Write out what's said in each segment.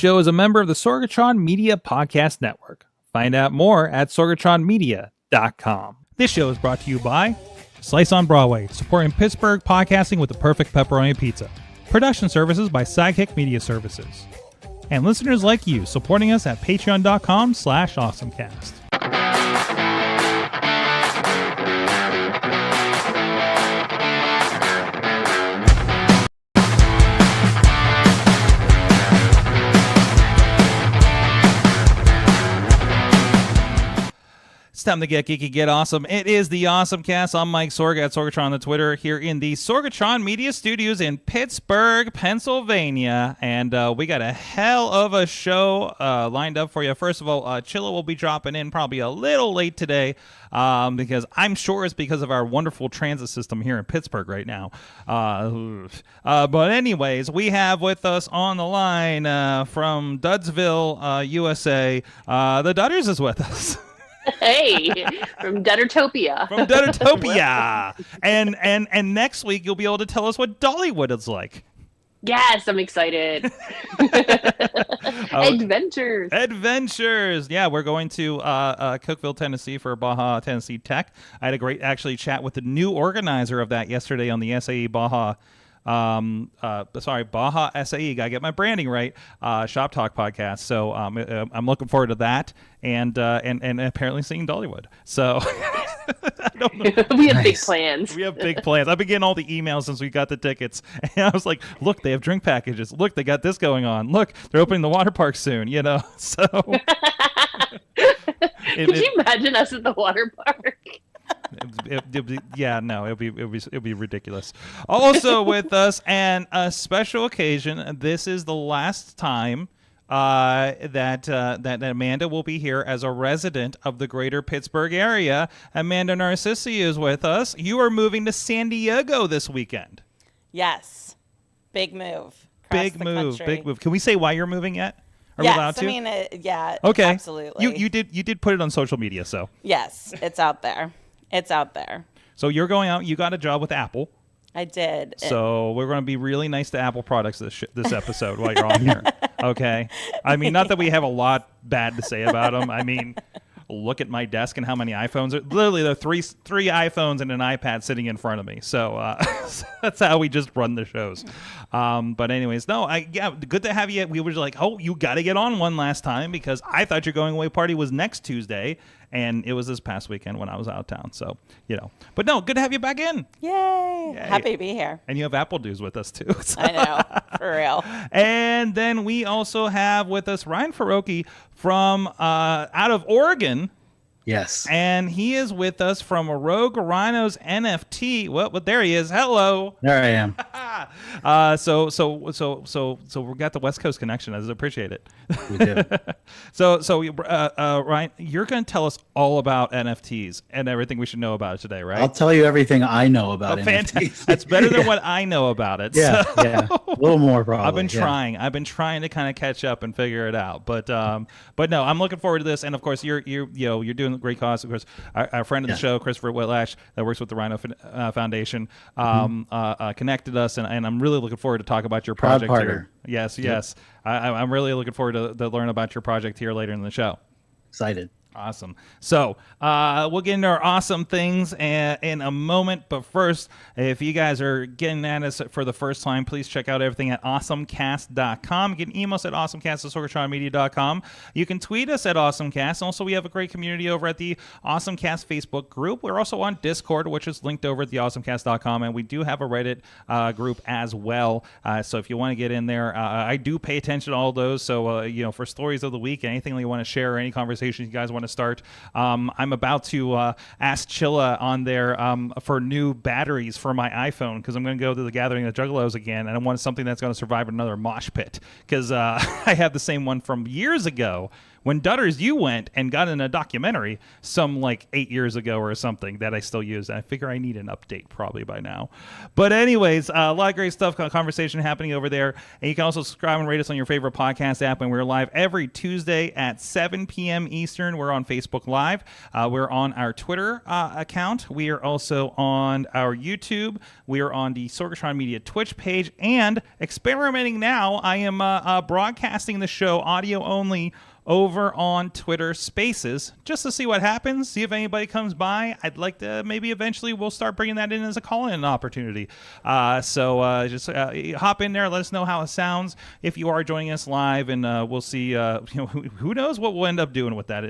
show is a member of the Sorgatron Media Podcast Network. Find out more at sorgatronmedia.com. This show is brought to you by Slice on Broadway, supporting Pittsburgh podcasting with the perfect pepperoni pizza. Production services by Sidekick Media Services. And listeners like you, supporting us at patreon.com/awesomecast. It's time to get geeky, get awesome. It is the AwesomeCast. I'm Mike Sorg at Sorgatron on the Twitter here in the Sorgatron Media Studios in Pittsburgh, Pennsylvania. And we got a hell of a show lined up for you. First of all, Chilla will be dropping in probably a little late today because I'm sure it's because of our wonderful transit system here in Pittsburgh right now. But anyways, we have with us on the line from Dudsville, USA, the Dudders is with us. Hey, from Duttertopia. From Duttertopia. and next week you'll be able to tell us what Dollywood is like. Yes, I'm excited. Adventures. Yeah, we're going to Cookeville, Tennessee for Baja Tennessee Tech. I had a great actually chat with the new organizer of that yesterday on the SAE Baja Baja SAE, gotta get my branding right, Shop Talk podcast. So I'm looking forward to that and apparently seeing Dollywood. So I don't know. We have big plans. We have big plans. I've been getting all the emails since we got the tickets, and I was like, look, they have drink packages. Look, they got this going on. Look, they're opening the water park soon, you know. So could you imagine us at the water park? It'll be ridiculous. Also with us, and a special occasion. This is the last time that Amanda will be here as a resident of the greater Pittsburgh area. Amanda Narcisi is with us. You are moving to San Diego this weekend. Yes, big move. Big move. Can we say why you're moving yet? Are we allowed to? I mean, yeah. Okay. Absolutely. You did put it on social media, so yes, it's out there. It's out there. So you're going out. You got a job with Apple. I did. So we're going to be really nice to Apple products this episode while you're on here. Okay. I mean, not that we have a lot bad to say about them. I mean, look at my desk and how many iPhones are. Literally, there are three iPhones and an iPad sitting in front of me. So that's how we just run the shows. But anyways, good to have you. We were like, oh, you got to get on one last time because I thought your going away party was next Tuesday. And it was this past weekend when I was out of town. So, you know. But no, good to have you back in. Yay. Happy to be here. And you have Apple Dues with us, too. So. I know. For real. And then we also have with us Ryan Farroki from out of Oregon. Yes. And he is with us from Rogue Rhinos NFT. Well, there he is. Hello. There I am. So we got the West Coast connection. I appreciate it. We do. So Ryan, you're going to tell us all about NFTs and everything we should know about it today, right? I'll tell you everything I know about NFTs. That's better than what I know about it. Yeah, a little more probably. I've been trying. I've been trying to kind of catch up and figure it out. But no, I'm looking forward to this. And of course, you're doing a great cause. Of course, our friend of the show, Christopher Whitlash, that works with the Rhino Foundation, connected us, and I'm really looking forward to talk about your project here. Yes. I'm really looking forward to learn about your project here later in the show. Excited. Awesome. So we'll get into our awesome things in a moment. But first, if you guys are getting at us for the first time, please check out everything at AwesomeCast.com. You can email us at AwesomeCast@sorgatronmedia.com. You can tweet us at AwesomeCast. Also, we have a great community over at the AwesomeCast Facebook group. We're also on Discord, which is linked over at the AwesomeCast.com. And we do have a Reddit group as well. So if you want to get in there, I do pay attention to all those. So, for stories of the week, anything that you want to share, or any conversations you guys want to start. I'm about to ask Chilla on there for new batteries for my iPhone because I'm going to go to the Gathering of Juggalos again, and I want something that's going to survive another mosh pit because I have the same one from years ago when Dutters, you went and got in a documentary some like 8 years ago or something that I still use. I figure I need an update probably by now. But anyways, a lot of great stuff, conversation happening over there. And you can also subscribe and rate us on your favorite podcast app. And we're live every Tuesday at 7 p.m. Eastern. We're on Facebook Live. We're on our Twitter account. We are also on our YouTube. We are on the Sorgatron Media Twitch page. And experimenting now, I am broadcasting the show audio only over on Twitter Spaces, just to see what happens, see if anybody comes by. I'd like to maybe eventually we'll start bringing that in as a call-in opportunity. So just hop in there, let us know how it sounds if you are joining us live, and we'll see. Who knows what we'll end up doing with that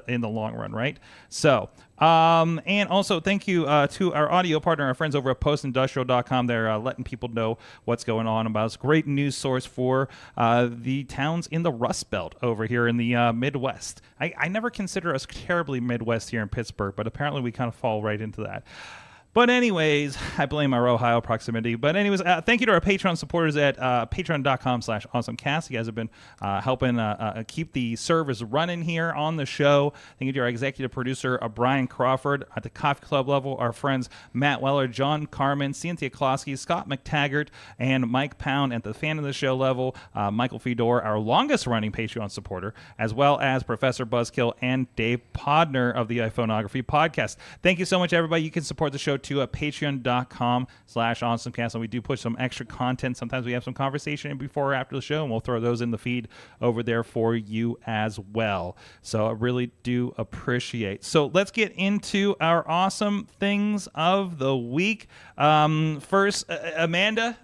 in the long run, right? So. And also thank you to our audio partner, our friends over at postindustrial.com. They're letting people know what's going on about us. Great news source for the towns in the Rust Belt over here in the Midwest. I never consider us terribly Midwest here in Pittsburgh, but apparently we kind of fall right into that. But anyways, I blame our Ohio proximity. But anyways, thank you to our Patreon supporters at patreon.com/awesomecast. You guys have been helping keep the service running here on the show. Thank you to our executive producer, Brian Crawford. At the Coffee Club level, our friends Matt Weller, John Carmen, Cynthia Klosky, Scott McTaggart, and Mike Pound. At the fan of the show level, Michael Fedor, our longest-running Patreon supporter, as well as Professor Buzzkill and Dave Podner of the iPhoneography podcast. Thank you so much, everybody. You can support the show to patreon.com/awesomecast, and we do push some extra content. Sometimes we have some conversation before or after the show, and we'll throw those in the feed over there for you as well. So I really do appreciate. So let's get into our awesome things of the week. First, Amanda,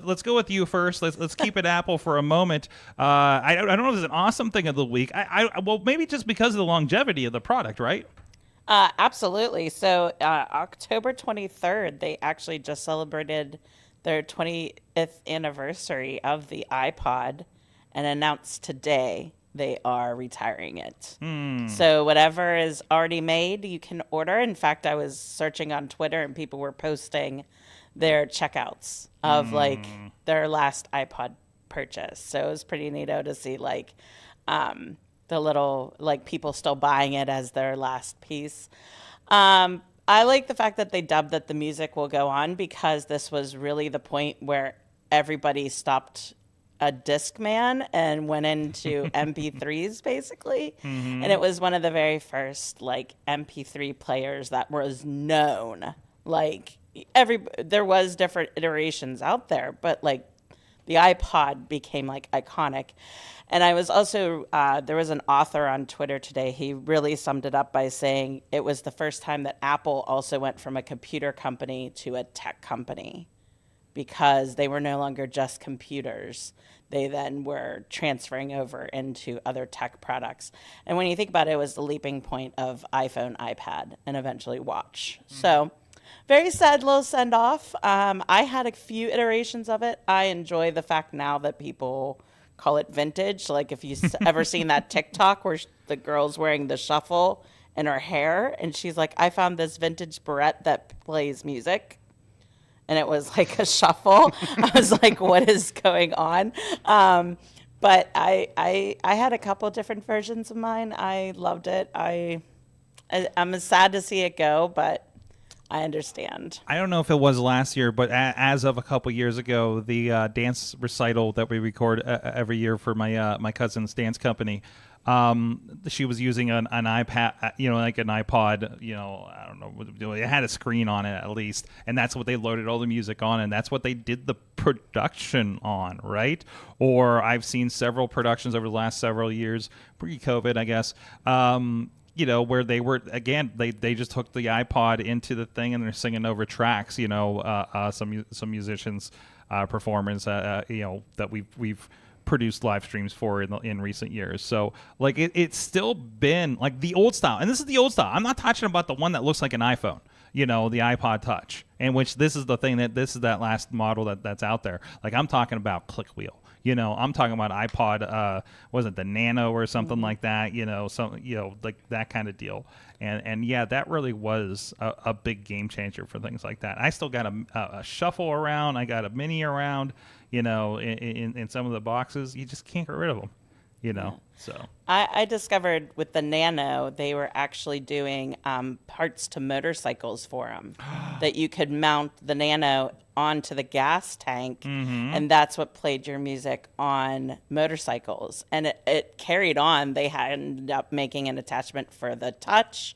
let's go with you first. Let's keep it Apple for a moment. I don't know if it's an awesome thing of the week. Well, maybe just because of the longevity of the product, right? Absolutely. So October 23rd, they actually just celebrated their 20th anniversary of the iPod and announced today they are retiring it. So whatever is already made, you can order. In fact, I was searching on Twitter and people were posting their checkouts of like their last iPod purchase. So it was pretty neato to see like the little, like, people still buying it as their last piece. I like the fact that they dubbed that the music will go on, because this was really the point where everybody stopped a Discman and went into MP3s, basically. And it was one of the very first, like, MP3 players that was known. Like, there was different iterations out there, but, like, the iPod became, like, iconic. And I was also, there was an author on Twitter today. He really summed it up by saying it was the first time that Apple also went from a computer company to a tech company, because they were no longer just computers. They then were transferring over into other tech products. And when you think about it, it was the leaping point of iPhone, iPad, and eventually watch. So very sad little send-off. I had a few iterations of it. I enjoy the fact now that people call it vintage. Like, if you ever seen that TikTok where the girl's wearing the shuffle in her hair, and she's like, I found this vintage barrette that plays music, and it was like a shuffle. I was like, what is going on? But I had a couple different versions of mine. I loved it. I'm sad to see it go, but I understand. I don't know if it was last year, but as of a couple years ago, the dance recital that we record every year for my cousin's dance company, she was using an iPad, like an iPod, I don't know, it had a screen on it at least, and that's what they loaded all the music on, and that's what they did the production on, right? Or I've seen several productions over the last several years, pre-COVID, I guess, where they were, again, they just hooked the iPod into the thing and they're singing over tracks, some musicians' performance, that we've produced live streams for in recent years. So, like, it's still been like the old style, and this is the old style. I'm not talking about the one that looks like an iPhone, the iPod Touch, in which this is the thing this is that last model that's out there. Like, I'm talking about click wheel. I'm talking about iPod, wasn't the Nano or something like that, like that kind of deal. And yeah, that really was a big game changer for things like that. I still got a shuffle around. I got a mini around, in some of the boxes. You just can't get rid of them. you know. So I discovered with the Nano, they were actually doing parts to motorcycles for them, that you could mount the Nano onto the gas tank, and that's what played your music on motorcycles. And it carried on. They ended up making an attachment for the Touch,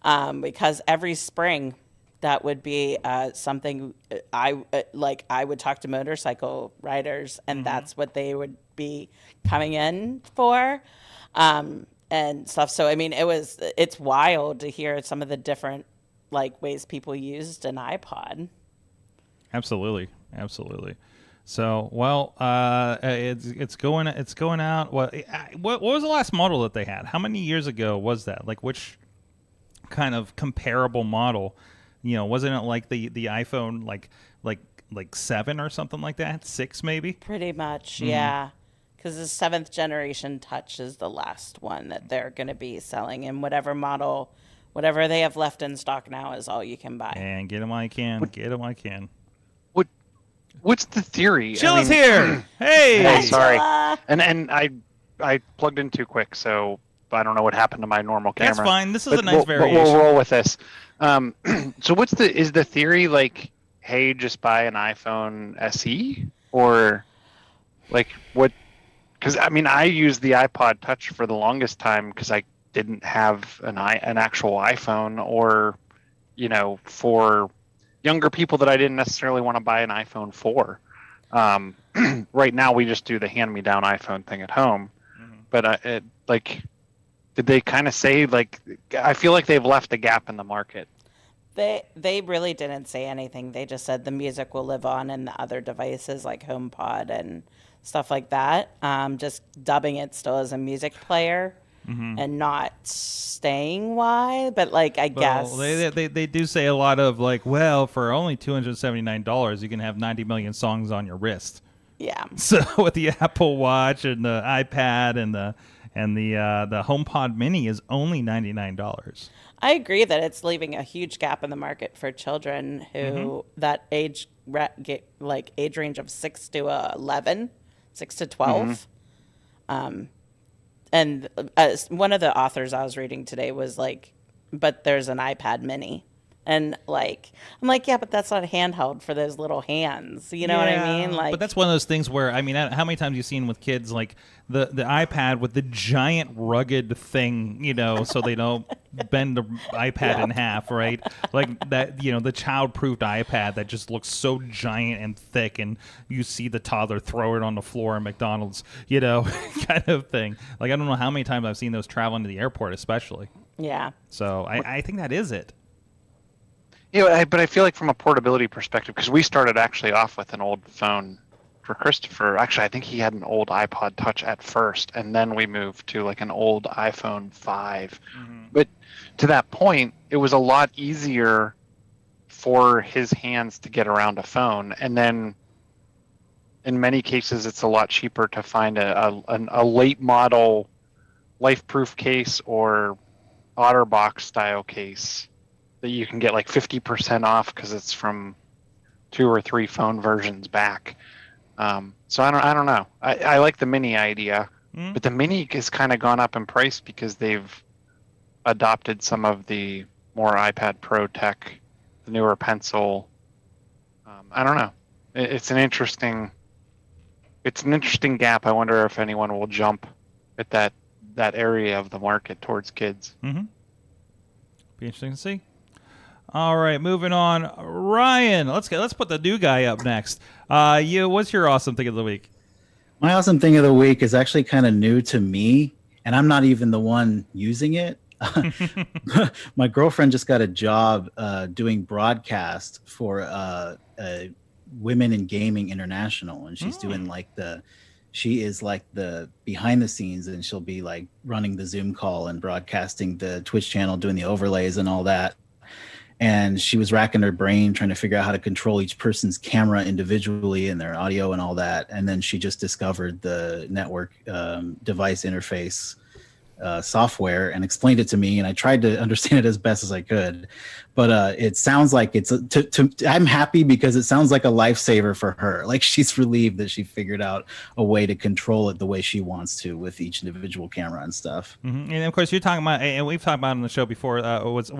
because every spring that would be something I would talk to motorcycle riders, and that's what they would be coming in for, and stuff. So I mean, it's wild to hear some of the different like ways people used an iPod. Absolutely. So, well, it's going out. What was the last model that they had? How many years ago was that? Like, which kind of comparable model? You know, wasn't it like the iPhone like 7 or something like that? 6 maybe? Pretty much, yeah. Because the 7th generation Touch is the last one that they're going to be selling, and whatever model, whatever they have left in stock now is all you can buy. And get them I can. What's the theory? Chilla's here. Hey, sorry. And I plugged in too quick, so I don't know what happened to my normal camera. That's fine. This is a nice variation. We'll roll with this. So is the theory like, hey, just buy an iPhone SE, or like what? Because I mean, I used the iPod Touch for the longest time because I didn't have an actual iPhone, or for younger people that I didn't necessarily want to buy an iPhone for. Right now, we just do the hand-me-down iPhone thing at home. But did they kind of say, like, I feel like they've left a gap in the market. They really didn't say anything. They just said the music will live on in the other devices like HomePod and stuff like that. Just dubbing it still as a music player. And not staying why, but guess they do say a lot of like, well, for only $279 you can have 90 million songs on your wrist. Yeah. So with the Apple Watch and the iPad and the HomePod Mini is only $99. I agree that it's leaving a huge gap in the market for children who that age range of 6 to 11, 6 to 12. And one of the authors I was reading today was like, but there's an iPad mini. And I'm like, yeah, but that's not handheld for those little hands. You know what I mean? But that's one of those things where, I mean, how many times have you seen with kids, like the iPad with the giant rugged thing, so they don't bend the iPad in half, right? Like that, the child-proofed iPad that just looks so giant and thick, and you see the toddler throw it on the floor at McDonald's, kind of thing. Like, I don't know how many times I've seen those traveling to the airport, especially. Yeah. So I think that is it. Yeah, but I feel like from a portability perspective, because we started actually off with an old phone for Christopher. Actually, I think he had an old iPod Touch at first, and then we moved to like an old iPhone 5. But to that point, it was a lot easier for his hands to get around a phone. And then in many cases, it's a lot cheaper to find a late model life-proof case or OtterBox style case that you can get like 50% off because it's from 2 or 3 phone versions back. So I don't know. I like the mini idea, but the mini has kind of gone up in price because they've adopted some of the more iPad Pro tech, the newer Pencil. I don't know. It's an interesting gap. I wonder if anyone will jump at that area of the market towards kids. Be interesting to see. All right, moving on. Ryan, let's put the new guy up next. What's your awesome thing of the week? My awesome thing of the week is actually kind of new to me, and I'm not even the one using it. My girlfriend just got a job doing broadcast for Women in Gaming International, and she's doing she is like the behind the scenes, and she'll be like running the Zoom call and broadcasting the Twitch channel, doing the overlays and all that. And she was racking her brain trying to figure out how to control each person's camera individually and their audio and all that. And then she just discovered the network device interface software and explained it to me, and I tried to understand it as best as I could. But it sounds like I'm happy because it sounds like a lifesaver for her. Like she's relieved that she figured out a way to control it the way she wants to with each individual camera and stuff. And of course, you're talking about, and we've talked about it on the show before, was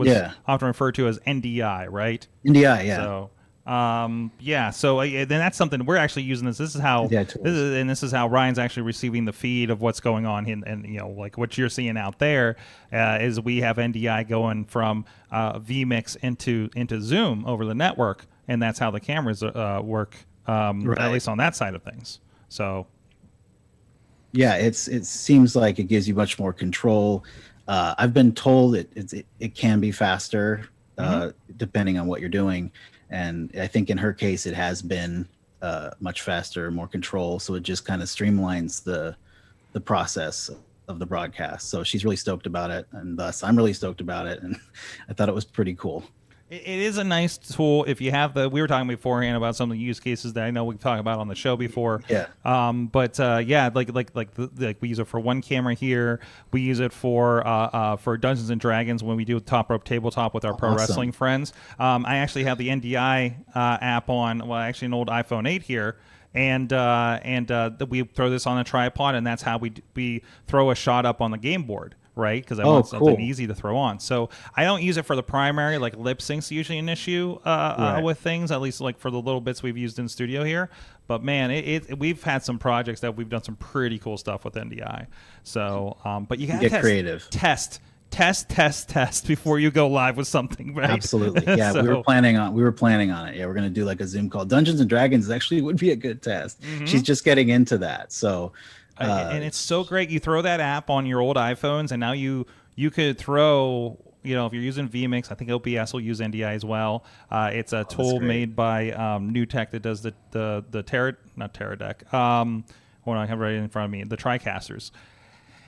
often referred to as NDI, right? NDI, yeah. So so then that's something we're actually using. This is how this is how Ryan's actually receiving the feed of what's going on, and like what you're seeing out there is we have NDI going from vMix into Zoom over the network, and that's how the cameras work, at least on that side of things. So yeah, it seems like it gives you much more control. I've been told it can be faster depending on what you're doing. And I think in her case, it has been much faster, more control. So it just kind of streamlines the process of the broadcast. So she's really stoked about it. And thus, I'm really stoked about it. And I thought it was pretty cool. It is a nice tool if you have we were talking beforehand about some of the use cases that I know we've talked about on the show before. Yeah. Like we use it for one camera here. We use it for Dungeons and Dragons when we do Top Rope Tabletop with our pro wrestling friends. I actually have the NDI app on, an old iPhone 8 here. And we throw this on a tripod, and that's how we throw a shot up on the game board. Right, because I want something easy to throw on. So I don't use it for the primary, like lip sync's usually an issue with things, at least like for the little bits we've used in studio here. But man, we've had some projects that we've done some pretty cool stuff with NDI. So, but you gotta get creative. Test before you go live with something, right? Absolutely. Yeah, we were planning on it. Yeah, we're gonna do like a Zoom call. Dungeons and Dragons actually would be a good test. She's just getting into that, so. And it's so great. You throw that app on your old iPhones, and now you could throw, if you're using vMix, I think OBS will use NDI as well. It's a tool made by New Tech that does the not Teradek. Hold on, I have it right in front of me. The TriCasters.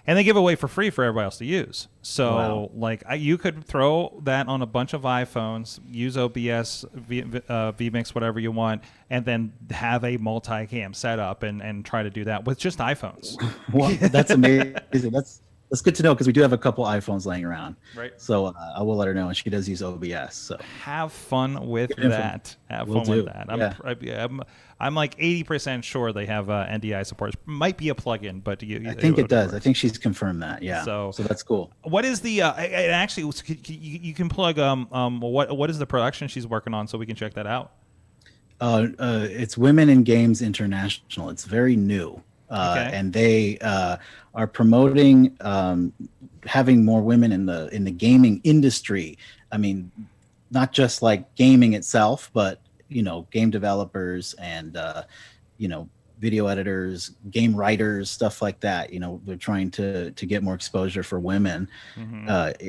And they give away for free for everybody else to use. So, you could throw that on a bunch of iPhones, use OBS, vMix, whatever you want, and then have a multicam setup and try to do that with just iPhones. Well, that's amazing. That's good to know because we do have a couple iPhones laying around. Right. So I will let her know, and she does use OBS. So have fun with that. I'm like 80% sure they have NDI support. Might be a plugin, but I think it does. I think she's confirmed that. Yeah. So that's cool. What is the? Actually, you can plug. What is the production she's working on so we can check that out? It's Women in Games International. It's very new. And they are promoting having more women in the gaming industry. I mean, not just like gaming itself, but game developers and video editors, game writers, stuff like that. They're trying to get more exposure for women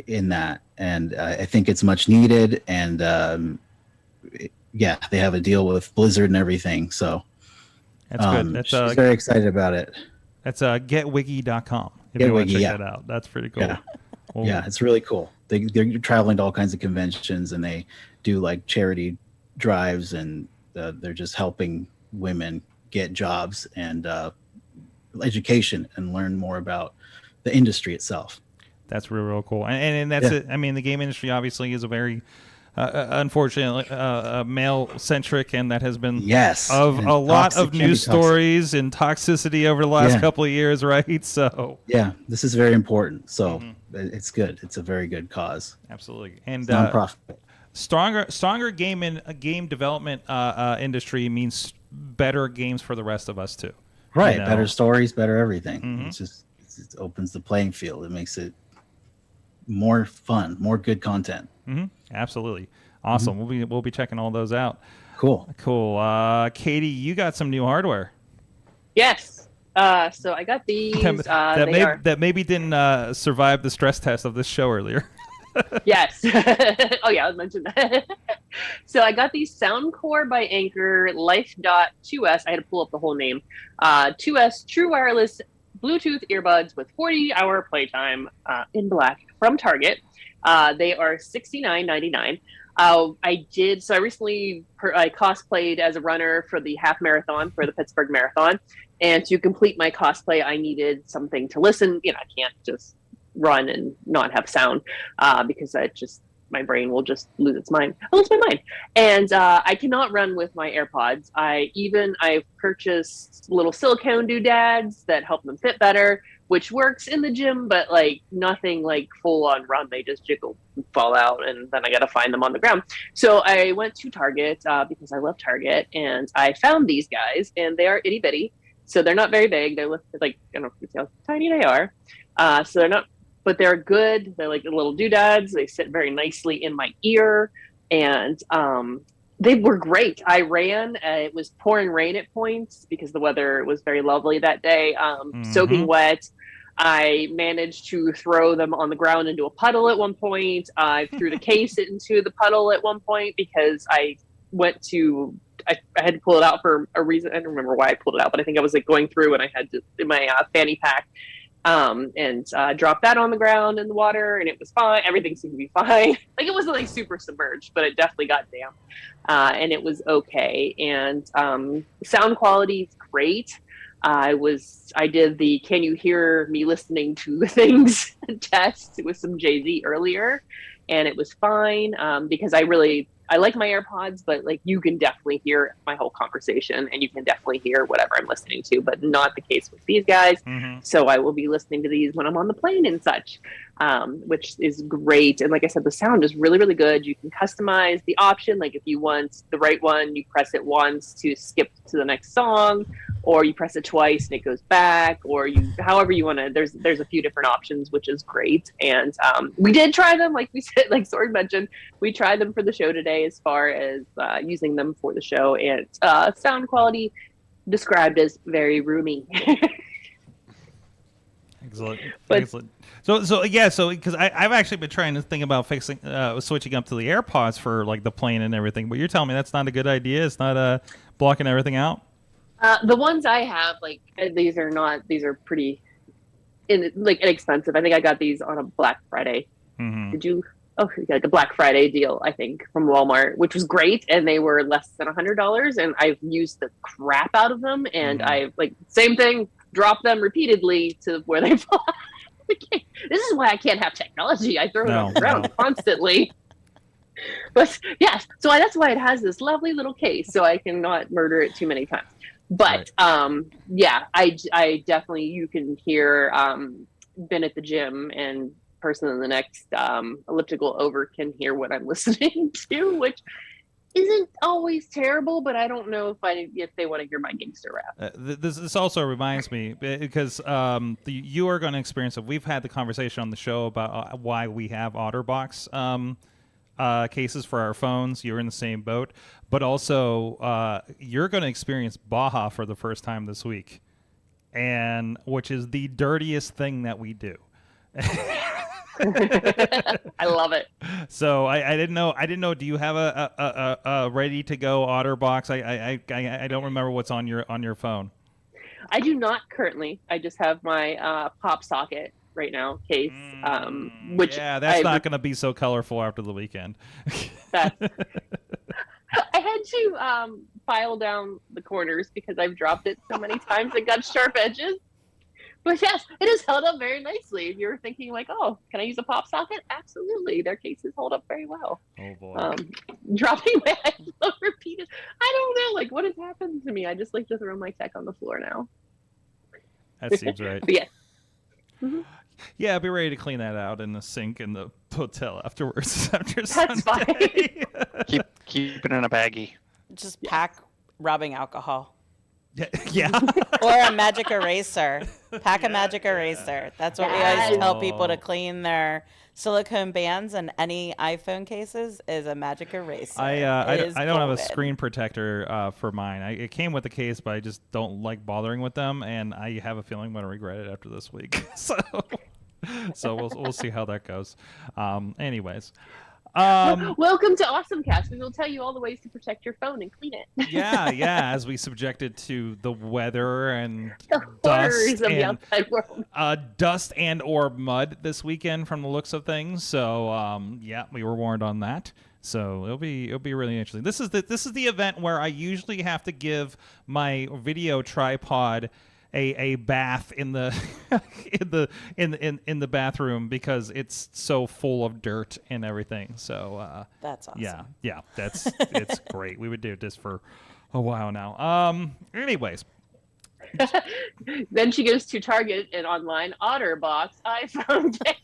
in that, and I think it's much needed. And they have a deal with Blizzard and everything, so. That's good. She's very excited about it. That's getwiki.com if you want to check that out. That's pretty cool. Yeah, it's really cool. They're traveling to all kinds of conventions, and they do like charity drives, and they're just helping women get jobs and education and learn more about the industry itself. That's real cool. And that's it. I mean, the game industry obviously is a very unfortunately male-centric, and that has been a lot of news stories and toxicity over the last couple of years, right? So this is very important. So it's good. It's a very good cause. Absolutely. And nonprofit. Stronger game development industry means better games for the rest of us too. Right. Better stories, better everything. It opens the playing field. It makes it more fun, more good content. Absolutely. Awesome. We'll be checking all those out. Cool. Katie, you got some new hardware. Yes. So I got these. that maybe didn't survive the stress test of this show earlier. Yes. Oh yeah, I was mentioning that. So I got these Soundcore by Anchor Life.2S. I had to pull up the whole name. 2S True Wireless Bluetooth earbuds with 40-hour playtime in black from Target. They are $69.99. I recently I cosplayed as a runner for the half marathon for the Pittsburgh Marathon, and to complete my cosplay, I needed something to listen. I can't just run and not have sound, because my brain will just lose its mind. I lose my mind. And I cannot run with my AirPods. I've purchased little silicone doodads that help them fit better, which works in the gym, but like nothing like full on run. They just jiggle and fall out, and then I got to find them on the ground. So I went to Target because I love Target, and I found these guys, and they are itty bitty. So they're not very big. They're like, I don't know if you can see how tiny they are. So they're not, but they're good. They're like little doodads. They sit very nicely in my ear, and they were great. I ran. It was pouring rain at points because the weather was very lovely that day, soaking wet. I managed to throw them on the ground into a puddle at one point. I threw the case into the puddle at one point because I had to pull it out for a reason. I don't remember why I pulled it out, but I think I was like going through and I had to in my fanny pack and drop that on the ground in the water, and it was fine. Everything seemed to be fine. Like it wasn't like super submerged, but it definitely got damp, and it was okay. And sound quality is great. I did the "Can you hear me listening to the things" test with some Jay-Z earlier, and it was fine because I like my AirPods, but like you can definitely hear my whole conversation and you can definitely hear whatever I'm listening to, but not the case with these guys. So I will be listening to these when I'm on the plane and such, which is great. And like I said, the sound is really, really good. You can customize the option. Like if you want the right one, you press it once to skip to the next song, or you press it twice and it goes back, or however you want to. There's a few different options, which is great. And we did try them, like we said, like Sorg mentioned, we tried them for the show today as far as using them for the show, and sound quality described as very roomy. Excellent. Excellent. So because I've actually been trying to think about switching up to the AirPods for like the plane and everything, but you're telling me that's not a good idea. It's not blocking everything out. The ones I have, like these are pretty inexpensive. I think I got these on a Black Friday. Did you? Oh, like a Black Friday deal, I think, from Walmart, which was great, and they were less than $100. And I've used the crap out of them, and I've same thing, dropped them repeatedly to where they fall. This is why I can't have technology. I throw it on the ground constantly. But yeah, so that's why it has this lovely little case, so I can not murder it too many times. But yeah, I definitely, you can hear been at the gym, and person in the next elliptical over can hear what I'm listening to, which isn't always terrible, but I don't know if they want to hear my gangster rap. This also reminds me, because you are going to experience it. We've had the conversation on the show about why we have OtterBox cases for our phones. You're in the same boat, but also you're going to experience Baja for the first time this week, and which is the dirtiest thing that we do. I love it. So I didn't know. Do you have a ready to go OtterBox? I don't remember what's on your phone. I do not currently. I just have my pop socket right now case. Which that's not going to be so colorful after the weekend. I had to file down the corners because I've dropped it so many times and got sharp edges. But yes, it has held up very nicely. If you're thinking like, oh, can I use a pop socket? Absolutely. Their cases hold up very well. Oh, boy. Dropping my iPhone repeated. I don't know. Like, what has happened to me? I just like to throw my tech on the floor now. That seems right. But yeah. Mm-hmm. Yeah, I'll be ready to clean that out in the sink in the hotel afterwards. After That's Sunday. Keep it in a baggie. Just pack rubbing alcohol. Yeah. Or a magic eraser. Pack a magic eraser. That's what we always tell people to clean their silicone bands and any iPhone cases is a magic eraser. I don't have a screen protector for mine. It came with the case, but I just don't like bothering with them, and I have a feeling I'm going to regret it after this week. So we'll see how that goes. Anyways. Welcome to AwesomeCast. We will tell you all the ways to protect your phone and clean it. yeah. As we subject it to the weather and the horrors of the outside world. Dust and or mud this weekend, from the looks of things. So we were warned on that. So it'll be really interesting. This is the event where I usually have to give my video tripod a bath in the in the bathroom because it's so full of dirt and everything. So That's awesome. yeah, it's great. We would do this for a while now. Anyways. Then she goes to Target and online OtterBox iPhone Day.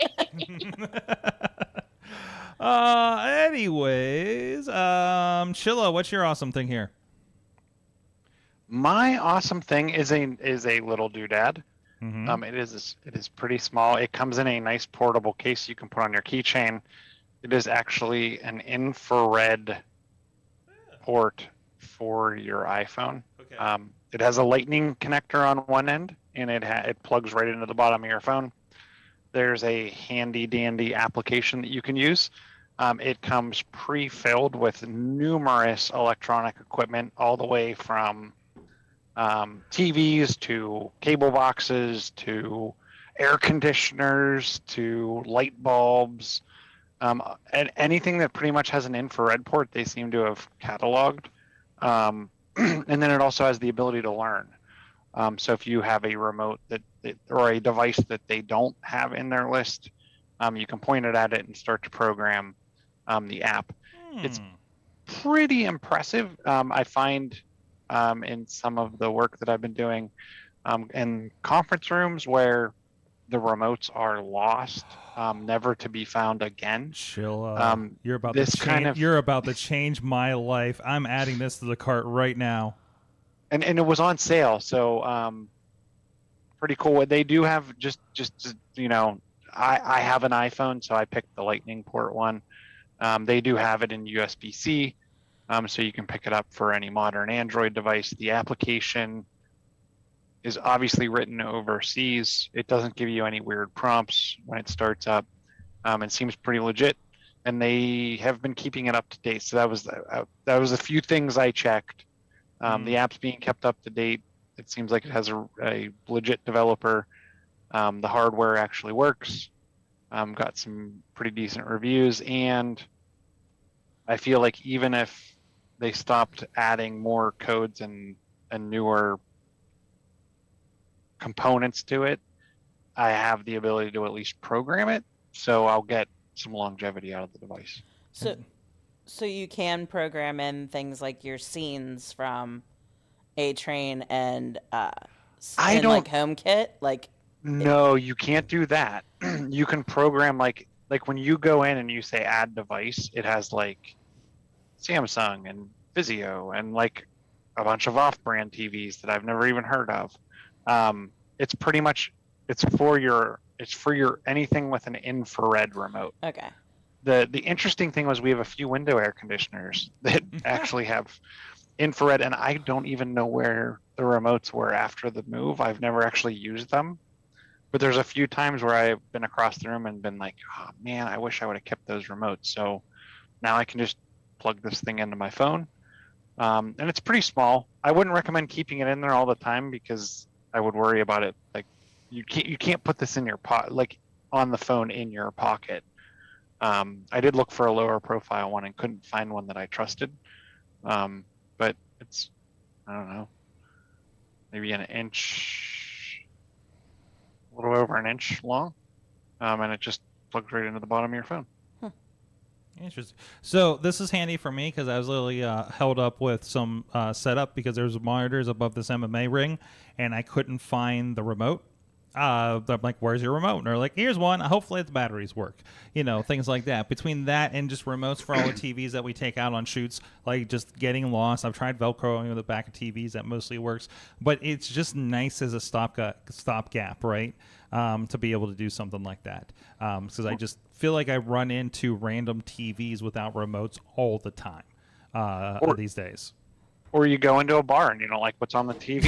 Anyways, Chilla, what's your awesome thing here? My awesome thing is a little doodad. Mm-hmm. It is pretty small. It comes in a nice portable case you can put on your keychain. It is actually an infrared port for your iPhone. Okay. It has a lightning connector on one end, and it plugs right into the bottom of your phone. There's a handy dandy application that you can use. It comes pre-filled with numerous electronic equipment, all the way from TVs to cable boxes to air conditioners to light bulbs, and anything that pretty much has an infrared port, they seem to have cataloged. And then it also has the ability to learn. So if you have a remote or a device that they don't have in their list, you can point it at it and start to program the app. It's pretty impressive. I find in some of the work that I've been doing in conference rooms where the remotes are lost, never to be found again. Chill. You're about this to kind of- You're about to change my life. I'm adding this to the cart right now. And it was on sale, so pretty cool. They do have just I have an iPhone, so I picked the Lightning port one. They do have it in USB-C, so you can pick it up for any modern Android device. The application is obviously written overseas. It doesn't give you any weird prompts when it starts up. It seems pretty legit, and they have been keeping it up to date. So that was a few things I checked. The app's being kept up to date. It seems like it has a legit developer. The hardware actually works. Got some pretty decent reviews, and I feel like even if they stopped adding more codes and newer components to it, I have the ability to at least program it, so I'll get some longevity out of the device. So you can program in things like your scenes from A Train and like HomeKit, like. No, you can't do that. You can program like when you go in and you say add device, it has like Samsung and Vizio and like a bunch of off-brand TVs that I've never even heard of. It's pretty much it's for your anything with an infrared remote. Okay. The interesting thing was we have a few window air conditioners that actually have infrared, and I don't even know where the remotes were after the move. I've never actually used them. But there's a few times where I've been across the room and been like, oh man, I wish I would have kept those remotes. So now I can just plug this thing into my phone. And it's pretty small. I wouldn't recommend keeping it in there all the time because I would worry about it. Like you can't put this in your like on the phone in your pocket. I did look for a lower profile one and couldn't find one that I trusted. But it's, I don't know, maybe an inch, a little over an inch long, and it just plugs right into the bottom of your phone. Interesting. So this is handy for me because I was literally held up with some setup because there's monitors above this MMA ring, and I couldn't find the remote. I'm like, where's your remote? And they're like, here's one. Hopefully the batteries work. You know, things like that. Between that and just remotes for all the TVs that we take out on shoots, like just getting lost. I've tried Velcroing with the back of TVs. That mostly works. But it's just nice as a stopgap, right? To be able to do something like that. Because I just feel like I run into random TVs without remotes all the time these days. Or you go into a bar and you don't like what's on the TV.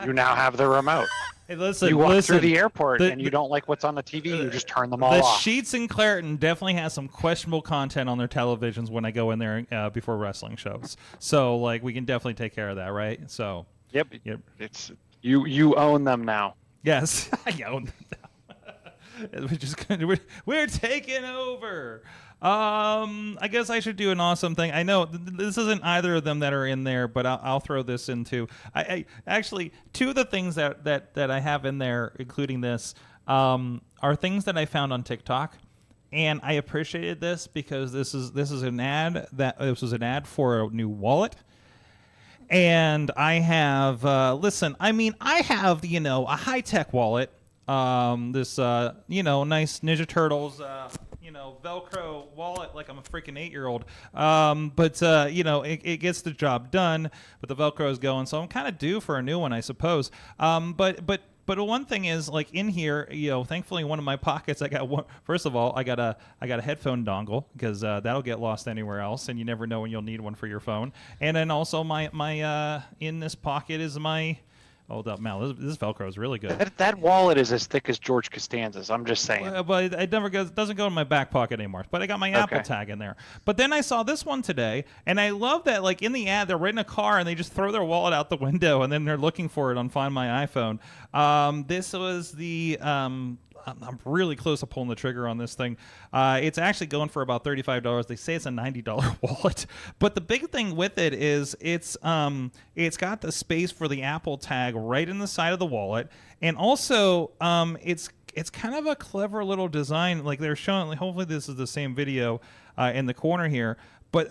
You now have the remote. Hey, listen, you walk through the airport and you don't like what's on the TV, you just turn them all the off. Sheets in Clareton definitely has some questionable content on their televisions when I go in there before wrestling shows. So, like, we can definitely take care of that, right? So, Yep. It's you own them now. Yes, I own them now. We're taking over. I guess I should do an awesome thing. I know this isn't either of them that are in there, but I'll throw this into. I actually, two of the things that I have in there, including this, are things that I found on TikTok. And I appreciated this because this was an ad for a new wallet. And I have I have a high-tech wallet. This nice Ninja Turtles Velcro wallet, like I'm a freaking 8-year-old. But it gets the job done, but the Velcro is going, so I'm kind of due for a new one, I suppose. But one thing is, like, in here, thankfully, in one of my pockets, I got one. First of all, I got a headphone dongle because that'll get lost anywhere else, and you never know when you'll need one for your phone. And then also my in this pocket is my. Hold up, Mal. This Velcro is really good. That wallet is as thick as George Costanza's. I'm just saying. But it never goes. Doesn't go in my back pocket anymore. But I got my Apple tag in there. But then I saw this one today, and I love that. Like in the ad, they're in a car and they just throw their wallet out the window, and then they're looking for it on Find My iPhone. This was the. I'm really close to pulling the trigger on this thing. It's actually going for about $35. They say it's a $90 wallet, but the big thing with it is it's got the space for the Apple tag right in the side of the wallet, and also it's kind of a clever little design. Like they're showing. Like, hopefully, this is the same video in the corner here. But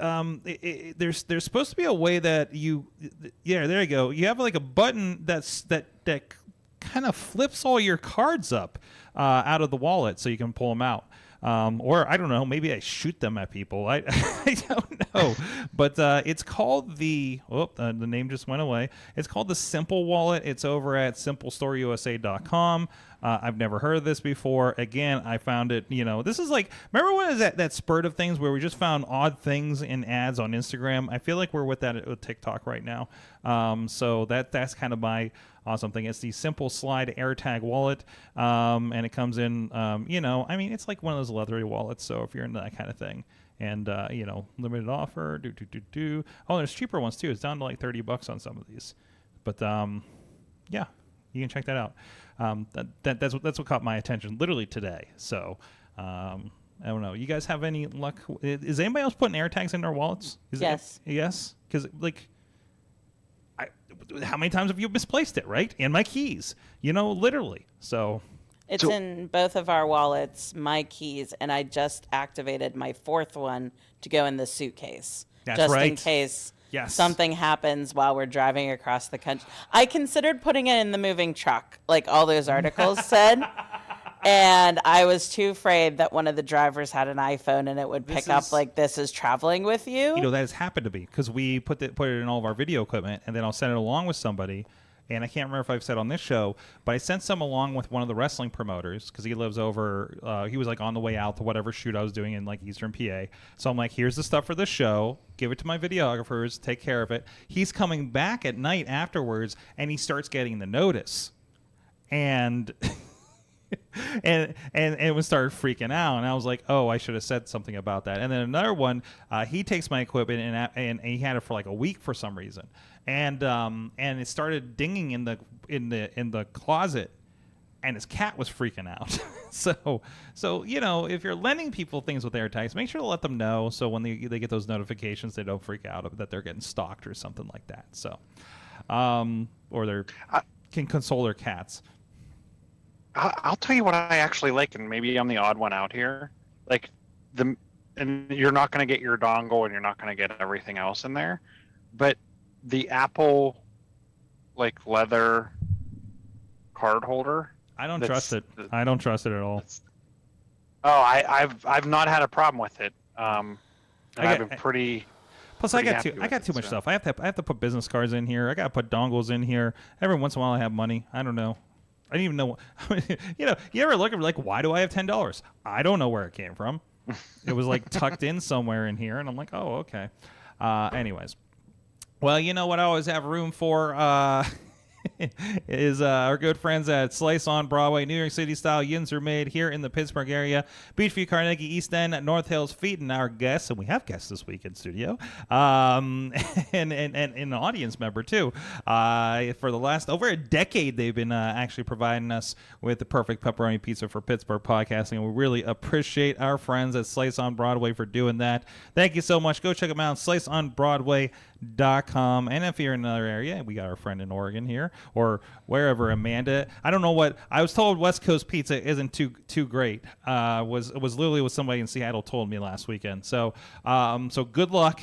there's supposed to be a way that there you go. You have like a button that kind of flips all your cards up out of the wallet so you can pull them out. Or I don't know, maybe I shoot them at people. I don't know. But it's called the name just went away. It's called the Simple Wallet. It's over at simplestoryusa.com. I've never heard of this before. Again, I found it, this is like, remember when it was that spurt of things where we just found odd things in ads on Instagram? I feel like we're with that with TikTok right now. So that's kind of my awesome thing. It's the Simple Slide AirTag wallet, and it comes in, it's like one of those leathery wallets. So if you're into that kind of thing, and limited offer, Oh, there's cheaper ones too. It's down to like $30 on some of these, but yeah, you can check that out. That's what caught my attention literally today. So I don't know. You guys have any luck? Is anybody else putting AirTags in their wallets? Yes. Yes, because how many times have you misplaced it, right? And my keys, literally. So it's in both of our wallets, my keys, and I just activated my fourth one to go in the suitcase. That's just right. in case Yes. something happens while we're driving across the country. I considered putting it in the moving truck, like all those articles said. And I was too afraid that one of the drivers had an iPhone and it would pick up like, this is traveling with you. That has happened to me because we put it in all of our video equipment, and then I'll send it along with somebody. And I can't remember if I've said on this show, but I sent some along with one of the wrestling promoters because he lives over. He was like on the way out to whatever shoot I was doing in like Eastern PA. So I'm like, here's the stuff for the show. Give it to my videographers. Take care of it. He's coming back at night afterwards, and he starts getting the notice, and. and it was started freaking out, and I was like, oh, I should have said something about that. And then another one, he takes my equipment and he had it for like a week for some reason, and it started dinging in the closet, and his cat was freaking out. so if you're lending people things with AirTags, make sure to let them know so when they get those notifications, they don't freak out that they're getting stalked or something like that. So or they can console their cats. I'll tell you what I actually like, and maybe I'm the odd one out here. And you're not going to get your dongle, and you're not going to get everything else in there, but the Apple, like leather card holder. I don't trust it. I don't trust it at all. I've not had a problem with it. I've been pretty. Plus, I got too much stuff. I have to put business cards in here. I got to put dongles in here. Every once in a while, I have money. I don't know. I didn't even know. You ever look at like, why do I have $10? I don't know where it came from. It was like tucked in somewhere in here, and I'm like, oh, okay. Anyways, well, you know what I always have room for is our good friends at Slice on Broadway. New York City style yins are made here in the Pittsburgh area. Beachview, Carnegie, East End, North Hills, Feet, and our guests, and we have guests this week in studio, and an audience member too. For the last over a decade, they've been actually providing us with the perfect pepperoni pizza for Pittsburgh podcasting, and we really appreciate our friends at Slice on Broadway for doing that. Thank you so much. Go check them out, sliceonbroadway.com. And if you're in another area, we got our friend in Oregon here, or wherever, Amanda. I don't know what I was told. West Coast pizza isn't too great. Was literally what somebody in Seattle told me last weekend. So so good luck.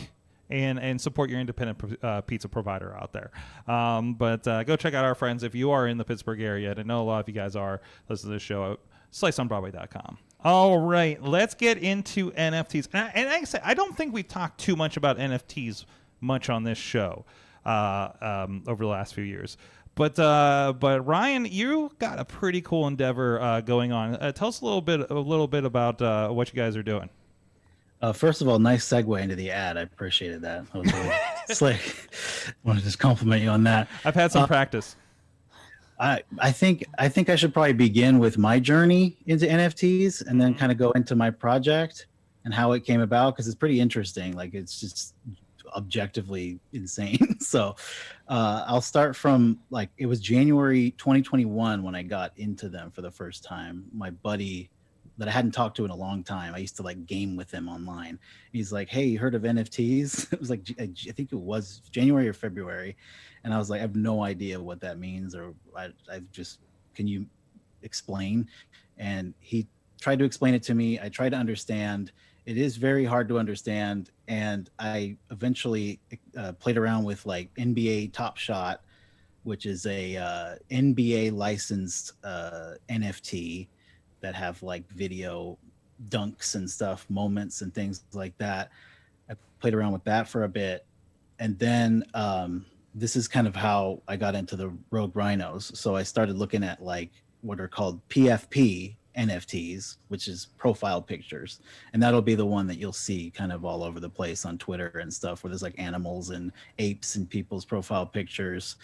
And support your independent pizza provider out there. But go check out our friends if you are in the Pittsburgh area. And I know a lot of you guys are. Listen to this show at sliceonbroadway.com. All right, let's get into NFTs. And like I said, I don't think we've talked too much about NFTs much on this show over the last few years. But Ryan, you got a pretty cool endeavor going on. Tell us a little bit about what you guys are doing. First of all, nice segue into the ad. I appreciated that. That was really slick. I want to just compliment you on that. I've had some practice. I think I should probably begin with my journey into NFTs and then kind of go into my project and how it came about, because it's pretty interesting. Like, it's just objectively insane. So I'll start from, like, it was January 2021 when I got into them for the first time. My buddy that I hadn't talked to in a long time, I used to like game with him online. He's like, "Hey, you heard of NFTs?" It was like, I think it was January or February. And I was like, I have no idea what that means, or I just, can you explain? And he tried to explain it to me. I tried to understand. It is very hard to understand. And I eventually played around with like NBA Top Shot, which is a NBA licensed NFT that have like video dunks and stuff, moments and things like that. I played around with that for a bit. And then this is kind of how I got into the Rogue Rhinos. So I started looking at like what are called PFP NFTs, which is profile pictures. And that'll be the one that you'll see kind of all over the place on Twitter and stuff, where there's like animals and apes and people's profile pictures.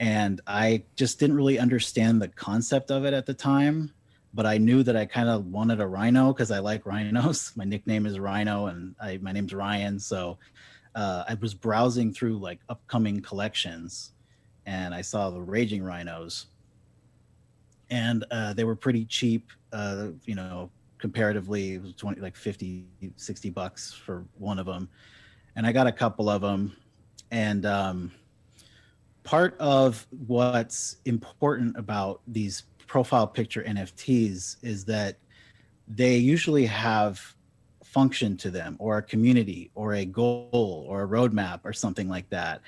And I just didn't really understand the concept of it at the time. But I knew that I kind of wanted a rhino because I like rhinos. My nickname is Rhino, and my name's Ryan. So I was browsing through like upcoming collections, and I saw the Raging Rhinos, and they were pretty cheap. Comparatively, it was 50, $60 for one of them, and I got a couple of them. And part of what's important about these profile picture NFTs is that they usually have function to them, or a community, or a goal, or a roadmap, or something like that.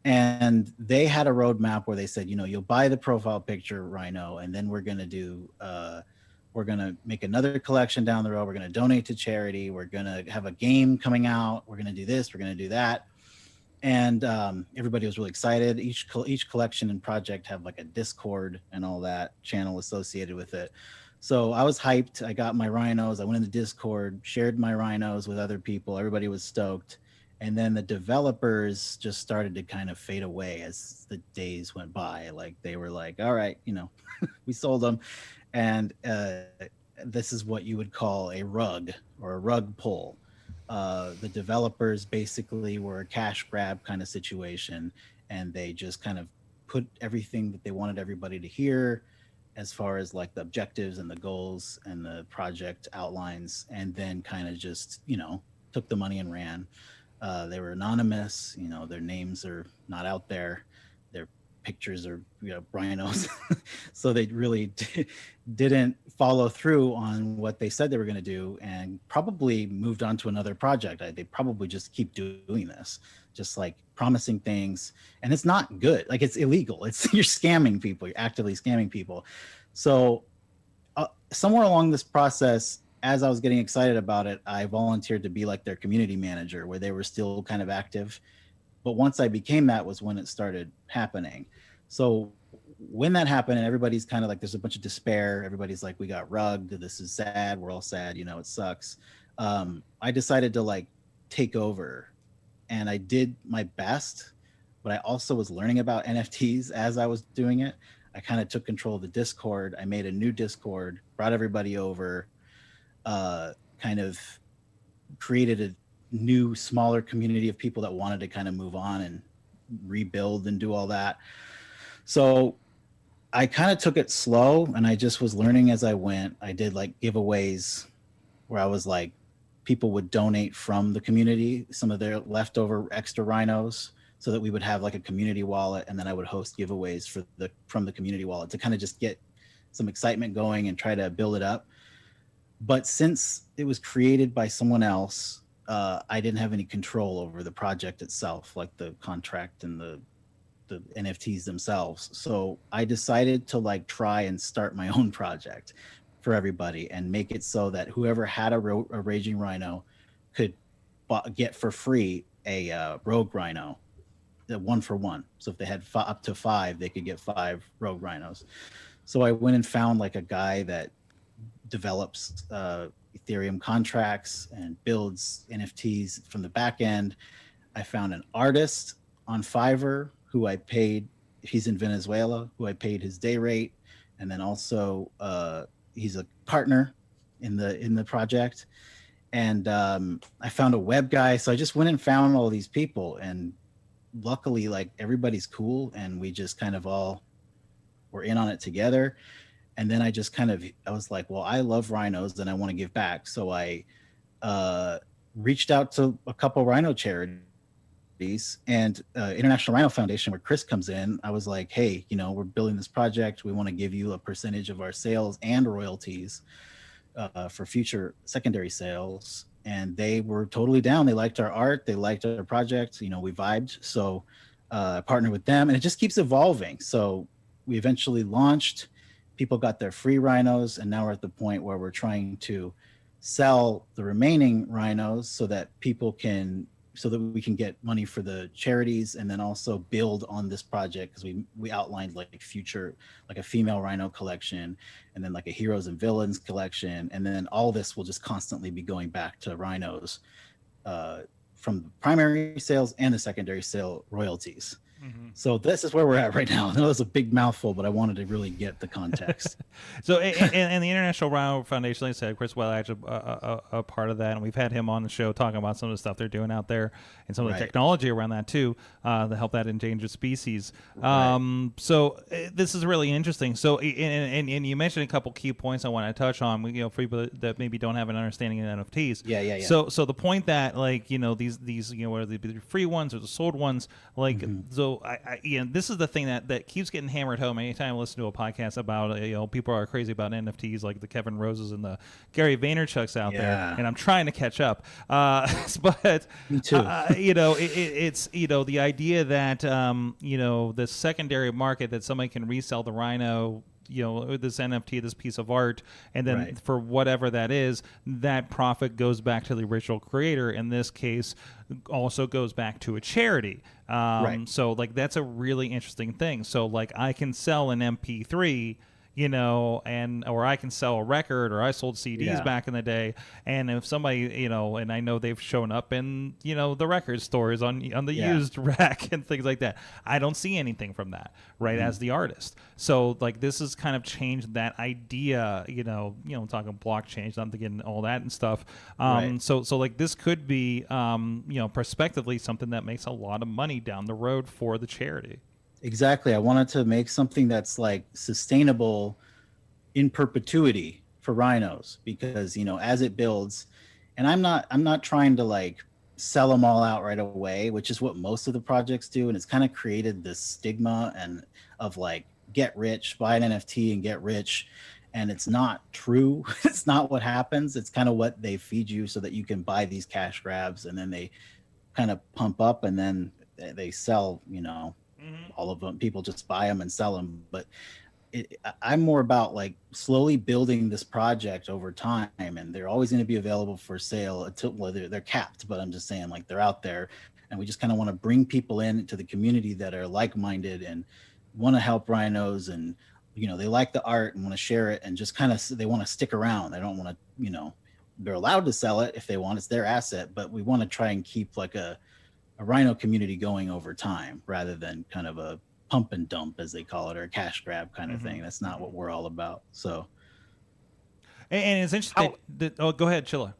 And they had a roadmap where they said, you'll buy the profile picture Rhino, and then we're going to make another collection down the road. We're going to donate to charity. We're going to have a game coming out. We're going to do this. We're going to do that. And everybody was really excited. Each collection and project have like a Discord and all that channel associated with it. So I was hyped. I got my rhinos. I went in the Discord, shared my rhinos with other people. Everybody was stoked. And then the developers just started to kind of fade away as the days went by. Like, they were like, all right, we sold them. And this is what you would call a rug, or a rug pull. The developers basically were a cash grab kind of situation, and they just kind of put everything that they wanted everybody to hear as far as like the objectives and the goals and the project outlines, and then kind of just, took the money and ran. They were anonymous, their names are not out there. Their pictures are, rhinos. So they really didn't follow through on what they said they were going to do, and probably moved on to another project. They probably just keep doing this, just like promising things. And it's not good. Like, it's illegal. You're scamming people. You're actively scamming people. So somewhere along this process, as I was getting excited about it, I volunteered to be like their community manager, where they were still kind of active. But once I became that was when it started happening. So when that happened, and everybody's kind of like, there's a bunch of despair. Everybody's like, we got rugged. This is sad. We're all sad. It sucks. I decided to like take over, and I did my best. but I also was learning about NFTs as I was doing it. I kind of took control of the Discord. I made a new Discord, brought everybody over, kind of created a new, smaller community of people that wanted to kind of move on and rebuild and do all that. So I kind of took it slow, and I just was learning as I went. I did like giveaways where I was like, people would donate from the community some of their leftover extra rhinos, so that we would have like a community wallet, and then I would host giveaways from the community wallet to kind of just get some excitement going and try to build it up. But since it was created by someone else, I didn't have any control over the project itself, like the contract and the NFTs themselves. So I decided to like try and start my own project for everybody and make it so that whoever had a Raging Rhino could get for free a Rogue Rhino, the 1-for-1. So if they had up to 5, they could get 5 Rogue Rhinos. So I went and found like a guy that develops Ethereum contracts and builds NFTs from the back end. I found an artist on Fiverr who I paid, he's in Venezuela, who I paid his day rate. And then also he's a partner in the project. And I found a web guy. So I just went and found all these people, and luckily like everybody's cool, and we just kind of all were in on it together. And then I was like, well, I love rhinos and I want to give back. So I reached out to a couple rhino charities and International Rhino Foundation, where Chris comes in. I was like, hey, we're building this project. We want to give you a percentage of our sales and royalties for future secondary sales. And they were totally down. They liked our art. They liked our project. We vibed. So I partnered with them, and it just keeps evolving. So we eventually launched. People got their free rhinos, and now we're at the point where we're trying to sell the remaining rhinos so that we can get money for the charities, and then also build on this project, because we outlined like future, like a female rhino collection, and then like a heroes and villains collection, and then all this will just constantly be going back to rhinos from the primary sales and the secondary sale royalties. Mm-hmm. So this is where we're at right now. I know it's a big mouthful, but I wanted to really get the context. So, and the International Rhino Foundation, like I said, Chris Well actually a part of that, and we've had him on the show talking about some of the stuff they're doing out there and some of the technology around that too, to help that endangered species. So this is really interesting. So, and you mentioned a couple key points I want to touch on. For people that maybe don't have an understanding of NFTs. Yeah. So the point that these whether they be the free ones or the sold ones, so. This is the thing that keeps getting hammered home anytime I listen to a podcast about people are crazy about NFTs, like the Kevin Roses and the Gary Vaynerchuks out there, and I'm trying to catch up. But me too. It's the idea that the secondary market, that somebody can resell the rhino, this NFT, this piece of art, and then for whatever that is, that profit goes back to the original creator. In this case, also goes back to a charity. So that's a really interesting thing. So I can sell an MP3, or I can sell a record, or I sold CDs back in the day. And if somebody, and I know they've shown up in, the record stores on the used rack and things like that. I don't see anything from that, as the artist. So this has kind of changed that idea, talking blockchain, not to get into all that and stuff. So this could be, prospectively something that makes a lot of money down the road for the charity. Exactly. I wanted to make something that's sustainable in perpetuity for rhinos, because as it builds, and I'm not trying to sell them all out right away, which is what most of the projects do, and it's kind of created this stigma and of get rich, buy an NFT and get rich, and it's not true. It's not what happens. It's kind of what they feed you so that you can buy these cash grabs, and then they kind of pump up, and then they sell, all of them. People just buy them and sell them. But I'm more about slowly building this project over time, and they're always going to be available for sale until they're capped. But I'm just saying, they're out there, and we just kind of want to bring people into the community that are like-minded and want to help rhinos, and they like the art and want to share it, and just kind of they want to stick around. They don't want to, they're allowed to sell it if they want. It's their asset, but we want to try and keep a Rhino community going over time rather than kind of a pump and dump, as they call it, or a cash grab kind of thing. That's not what we're all about. So, And it's interesting. Oh, go ahead, Chilla.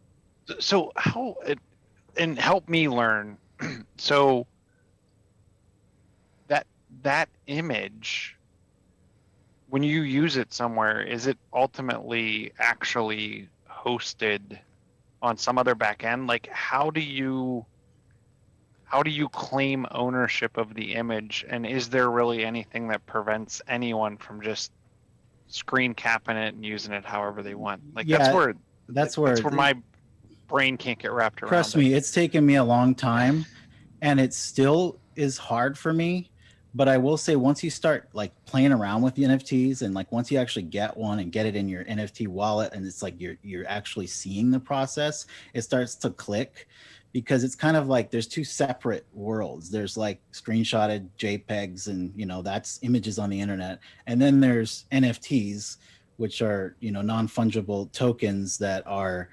So and help me learn. So that image, when you use it somewhere, is it ultimately actually hosted on some other back end? Like, how do you claim ownership of the image, and is there really anything that prevents anyone from just screen capping it and using it however they want? Like, that's where my brain can't get wrapped around. Trust me, it's taken me a long time, and it still is hard for me. But I will say, once you start like playing around with the NFTs, and like once you actually get one and get it in your NFT wallet, and it's like you're actually seeing the process, it starts to click, because it's kind of like there's two separate worlds. There's like screenshotted JPEGs, and that's images on the internet, and then there's NFTs, which are non-fungible tokens that are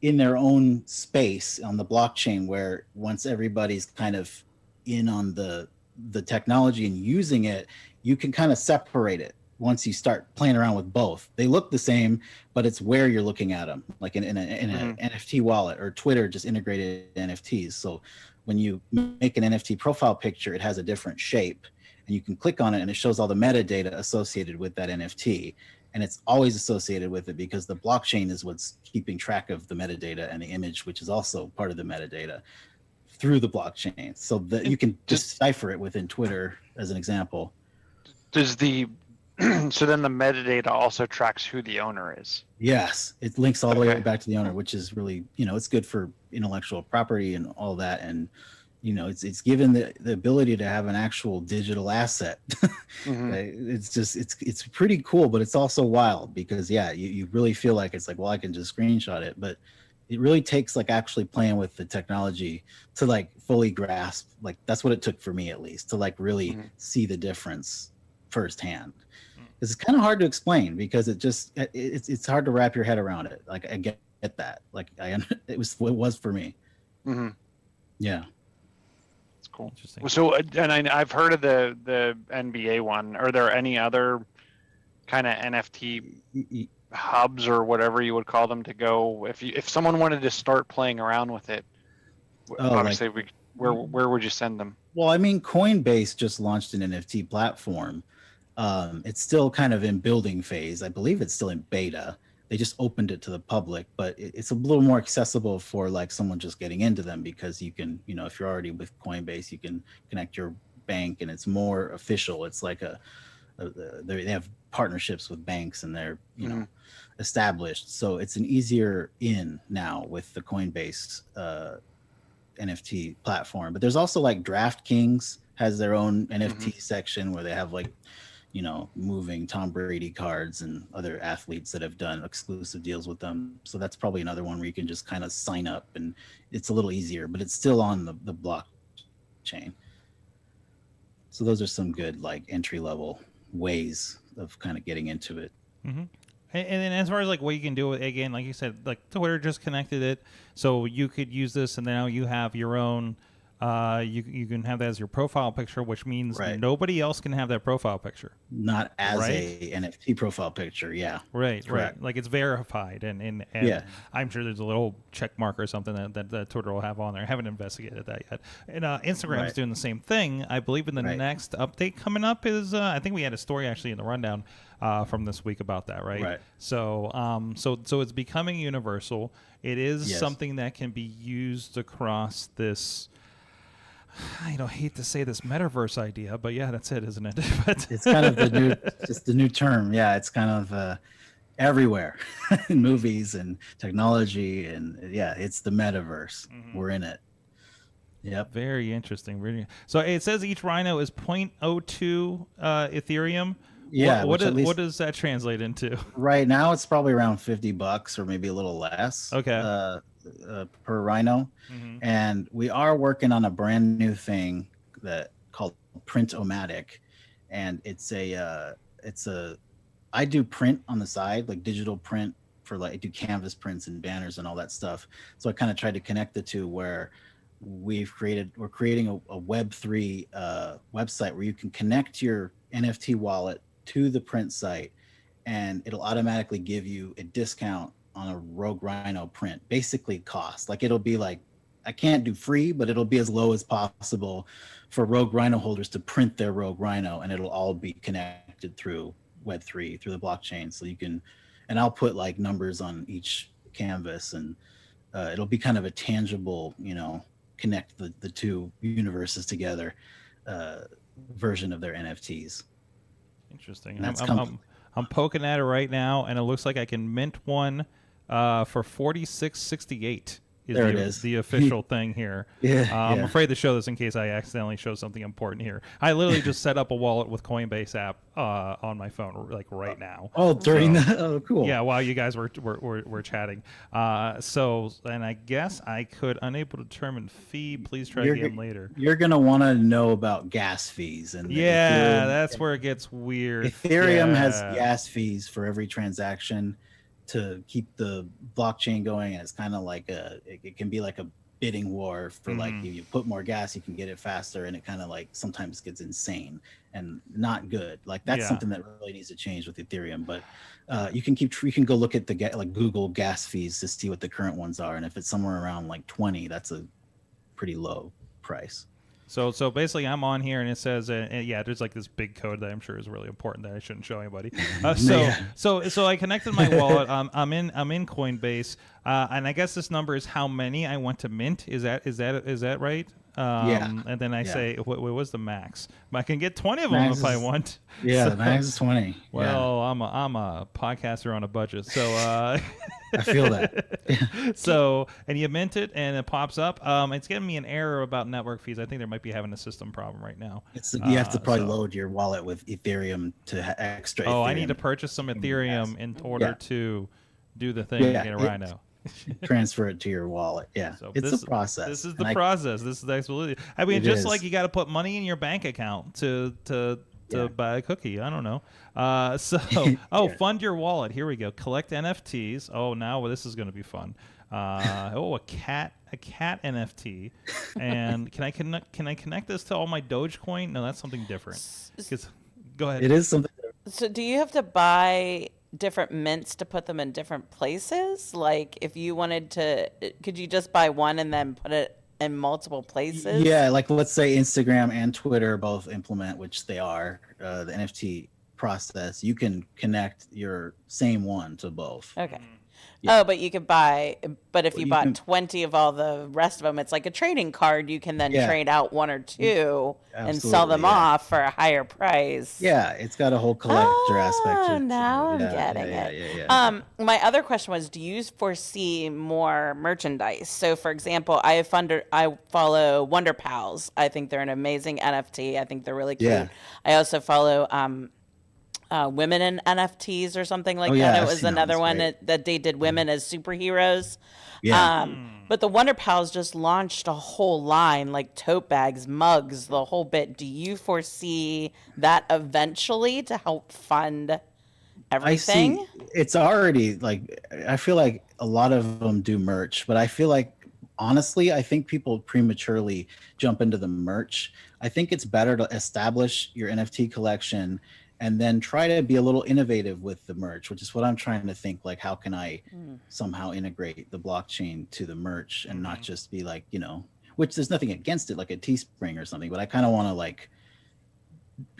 in their own space on the blockchain, where once everybody's kind of in on the technology and using it, you can kind of separate it once you start playing around with both. They look the same, but it's where you're looking at them, like in an NFT wallet, or Twitter just integrated NFTs. So when you make an NFT profile picture, it has a different shape, and you can click on it and it shows all the metadata associated with that NFT. And it's always associated with it because the blockchain is what's keeping track of the metadata and the image, which is also part of the metadata, through the blockchain, so that you can decipher it within Twitter, as an example. Does the so then the metadata also tracks who the owner is? Yes, it links all the way back to the owner, which is really, it's good for intellectual property and all that. And it's given the ability to have an actual digital asset. It's just it's pretty cool, but it's also wild, because you really feel like it's like, well, I can just screenshot it, but it really takes like actually playing with the technology to like fully grasp. Like, that's what it took for me, at least, to like really see the difference firsthand. It's kind of hard to explain, because it's hard to wrap your head around it. Like, I get that. Like, it was for me. Yeah. It's cool. Interesting. So, and I've heard of the NBA one. Are there any other kind of NFT hubs, or whatever you would call them, to go if someone wanted to start playing around with it? Obviously, where would you send them? Well, I mean, Coinbase just launched an NFT platform. It's still kind of in building phase. I believe it's still in beta. They just opened it to the public, but it's a little more accessible for like someone just getting into them, because you can, if you're already with Coinbase, you can connect your bank, and it's more official. It's like they have partnerships with banks, and they're established, so it's an easier in now with the Coinbase NFT platform. But there's also like DraftKings has their own NFT section, where they have like moving Tom Brady cards and other athletes that have done exclusive deals with them. So that's probably another one where you can just kind of sign up, and it's a little easier, but it's still on the blockchain. So those are some good like entry level ways of kind of getting into it. And then as far as like what you can do, again, like you said, like Twitter just connected it, so you could use this, and now you have your own. You can have that as your profile picture, which means nobody else can have that profile picture. Not as a NFT profile picture, Right. Like, it's verified, and I'm sure there's a little check mark or something that Twitter will have on there. I haven't investigated that yet. And Instagram's doing the same thing. I believe in the next update coming up is I think we had a story actually in the rundown from this week about that, right? So so it's becoming universal. It is something that can be used across this. I hate to say this metaverse idea, but that's it, isn't it? But it's kind of the new term. Yeah, it's kind of everywhere in movies and technology, and it's the metaverse. We're in it. Yep. Very interesting. So it says each Rhino is 0.02 Ethereum. Yeah. What does that translate into? Right now, it's probably around $50 or maybe a little less. Okay. Per Rhino. And we are working on a brand new thing called Print-O-Matic, and I do print on the side, like digital print for I do canvas prints and banners and all that stuff. So I kind of tried to connect the two, where we're creating a Web3 website where you can connect your NFT wallet to the print site, and it'll automatically give you a discount on a Rogue Rhino print, basically cost. Like it'll be like, I can't do free, but it'll be as low as possible for Rogue Rhino holders to print their Rogue Rhino, and it'll all be connected through Web3, through the blockchain. So you can, and I'll put like numbers on each canvas, and it'll be kind of a tangible, connect the two universes together version of their NFTs. Interesting. I'm poking at it right now, and it looks like I can mint one for $46.68. There it is. The official thing here. I'm afraid to show this in case I accidentally show something important here. I literally just set up a wallet with Coinbase app on my phone, like right now. Oh, during that? Oh, cool. Yeah, while you guys were chatting. And I guess I could unable to determine fee. Please try again later. You're gonna want to know about gas fees, and that's where it gets weird. Ethereum has gas fees for every transaction to keep the blockchain going, and it's kind of like it can be like a bidding war for like, if you put more gas you can get it faster, and it kind of like sometimes gets insane and not good. Like that's something that really needs to change with Ethereum. But you can go look at like Google gas fees to see what the current ones are, and if it's somewhere around like 20, that's a pretty low price. So basically, I'm on here, and it says, there's like this big code that I'm sure is really important that I shouldn't show anybody. So I connected my wallet. I'm in Coinbase, and I guess this number is how many I want to mint. Is that right? And then I say, what was the max? I can get 20 of them if I want. Yeah, the max is 20. Well, I'm a podcaster on a budget, so I feel that. So, and you mint it, and it pops up. It's giving me an error about network fees. I think there might be having a system problem right now. You have to probably load your wallet with Ethereum to extra. Oh, Ethereum. I need to purchase some Ethereum in order to do the thing and get a Rhino. Transfer it to your wallet. Yeah, so it's a process. This is the process. This is absolutely. I mean, just like you got to put money in your bank account to buy a cookie. I don't know. Fund your wallet. Here we go. Collect NFTs. Oh, now this is going to be fun. A cat NFT. And can I connect this to all my Dogecoin? No, that's something different. Go ahead. It is something. So do you have to buy different mints to put them in different places? Like if you wanted to, could you just buy one and then put it in multiple places? Yeah, like let's say Instagram and Twitter both implement, which they are, the NFT process. You can connect your same one to both. Okay. Yeah. Oh, but you could buy, but if you bought 20 of all the rest of them, it's like a trading card. You can then trade out one or two and sell them off for a higher price. Yeah, it's got a whole collector aspect to it. Now I'm getting it. My other question was, do you foresee more merchandise? So, for example, I follow Wonder Pals. I think they're an amazing NFT. I think they're really cute. Yeah. I also follow women in NFTs or something like that. It was another one that they did women as superheroes. Yeah. But the Wonder Pals just launched a whole line, like tote bags, mugs, the whole bit. Do you foresee that eventually to help fund everything? I see. It's already like, I feel like a lot of them do merch, but I feel like, honestly, I think people prematurely jump into the merch. I think it's better to establish your NFT collection and then try to be a little innovative with the merch, which is what I'm trying to think, like, how can I somehow integrate the blockchain to the merch and not just be like, which there's nothing against it, like a Teespring or something, but I kind of want to like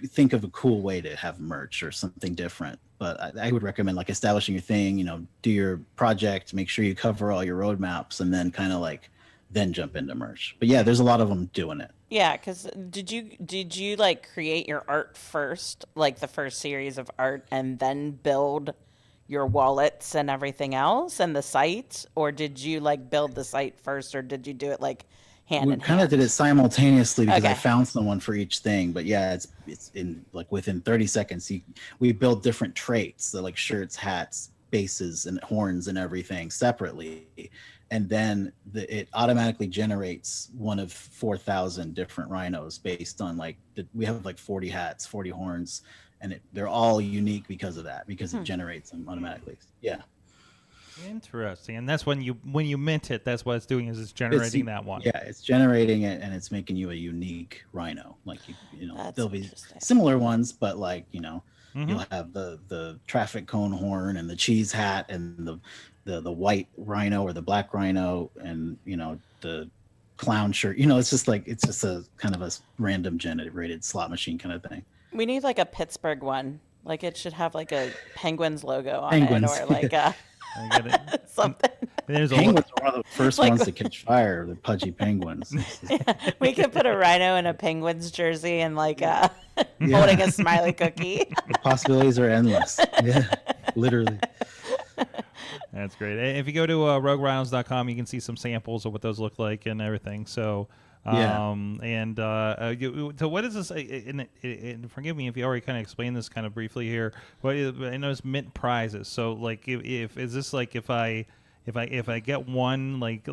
think of a cool way to have merch or something different. But I would recommend like establishing your thing, do your project, make sure you cover all your roadmaps, and then kind of like then jump into merch. But yeah, there's a lot of them doing it. Yeah, because did you like create your art first, like the first series of art, and then build your wallets and everything else and the site, or did you like build the site first, or did you do it like hand in hand? We kind of did it simultaneously because I found someone for each thing. But yeah, it's in like within 30 seconds. We build different traits, so like shirts, hats, bases, and horns and everything separately. And then it automatically generates one of 4,000 different rhinos based on like we have like 40 hats, 40 horns, and they're all unique because of that, because it generates them automatically. Yeah. Interesting. And that's when you mint it, that's what it's doing, is it's generating that one. Yeah, it's generating it, and it's making you a unique rhino. Like you know, That's there'll be interesting. similar ones, but like Mhm. you'll have the traffic cone horn and the cheese hat and the white rhino or the black rhino and the clown shirt. It's just a kind of a random generated slot machine kind of thing. We need like a Pittsburgh one. Like it should have like a Penguins logo on Penguins. it, or like I get it. something. There's a Penguins are one of the first Like- ones to catch fire. The pudgy penguins. We could put a rhino in a Penguins jersey and like holding a smiley cookie. The possibilities are endless. Yeah, literally. That's great. If you go to roguerhinos.com, you can see some samples of what those look like and everything. So, Yeah. so what is this? And forgive me if you already kind of explained this kind of briefly here. But I know it's mint prizes. So, like, if is this like if I get one, like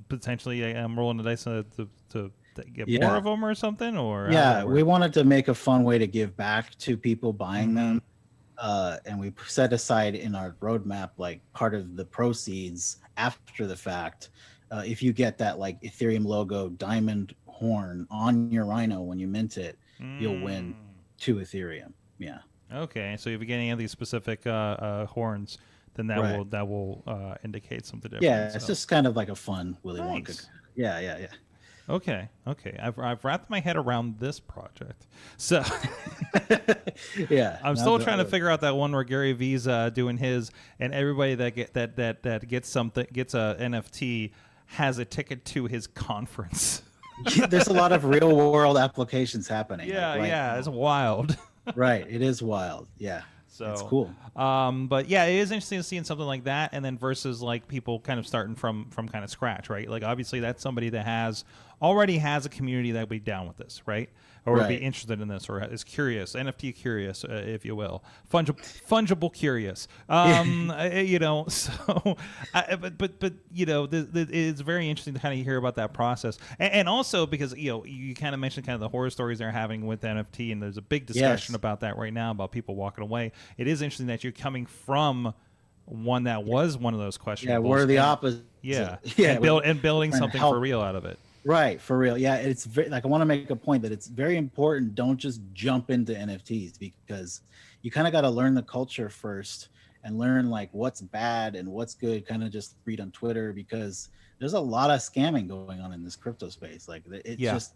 potentially I'm rolling the dice to get Yeah. more of them or something, or how does Yeah, that we work? wanted to make a fun way to give back to people buying Mm-hmm. them. And we set aside in our roadmap like part of the proceeds after the fact. If you get that like Ethereum logo diamond horn on your Rhino when you mint it, you'll win 2 Ethereum. Yeah. Okay, so if you get any of these specific horns, then that Right. will indicate something different. Yeah, it's so. just kind of like a fun Willy Wonka. Nice. Yeah. Okay. I've wrapped my head around this project, so Yeah. I'm still trying to figure out that one where Gary V's doing his, and everybody that gets a NFT has a ticket to his conference. There's a lot of real world applications happening. Yeah, like, right yeah, now. it's wild. Right. It is wild. Yeah. So It's cool. But yeah, it is interesting seeing something like that, and then versus like people kind of starting from kind of scratch, right? Like obviously that's somebody that already has a community that would be down with this, right? Or would be Right. interested in this, or is curious, NFT curious, if you will, fungible curious. So, but it's very interesting to kind of hear about that process, and also because you kind of mentioned kind of the horror stories they're having with NFT, and there's a big discussion Yes. about that right now about people walking away. It is interesting that you're coming from one that was one of those questions. Yeah, we're the opposite. Yeah, Yeah. and building trying to something help. for real out of it. Right, for real. Yeah, it's like I want to make a point that it's very important. Don't just jump into NFTs because you kind of got to learn the culture first and learn like what's bad and what's good. Kind of just read on Twitter because there's a lot of scamming going on in this crypto space. Like it's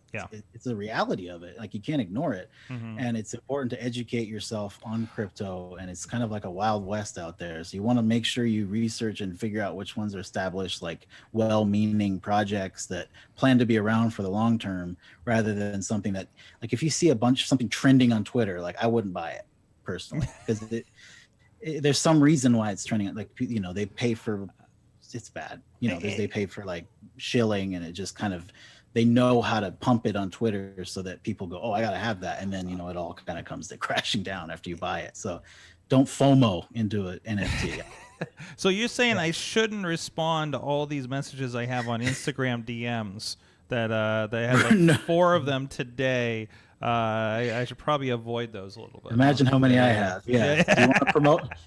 it's a reality of it. Like you can't ignore it, and it's important to educate yourself on crypto. And it's kind of like a wild west out there. So you want to make sure you research and figure out which ones are established, like well-meaning projects that plan to be around for the long term, rather than something that, like, if you see something trending on Twitter, like I wouldn't buy it personally because there's some reason why it's trending. Like they pay for. It's bad, they pay for like shilling, and it just kind of, they know how to pump it on Twitter so that people go, oh, I gotta have that, and then it all kind of comes to crashing down after you buy it. So don't FOMO into an NFT. So you're saying I shouldn't respond to all these messages I have on Instagram DMs that they have like No. 4 of them today. I should probably avoid those a little bit. Imagine how many I have. Yeah. Do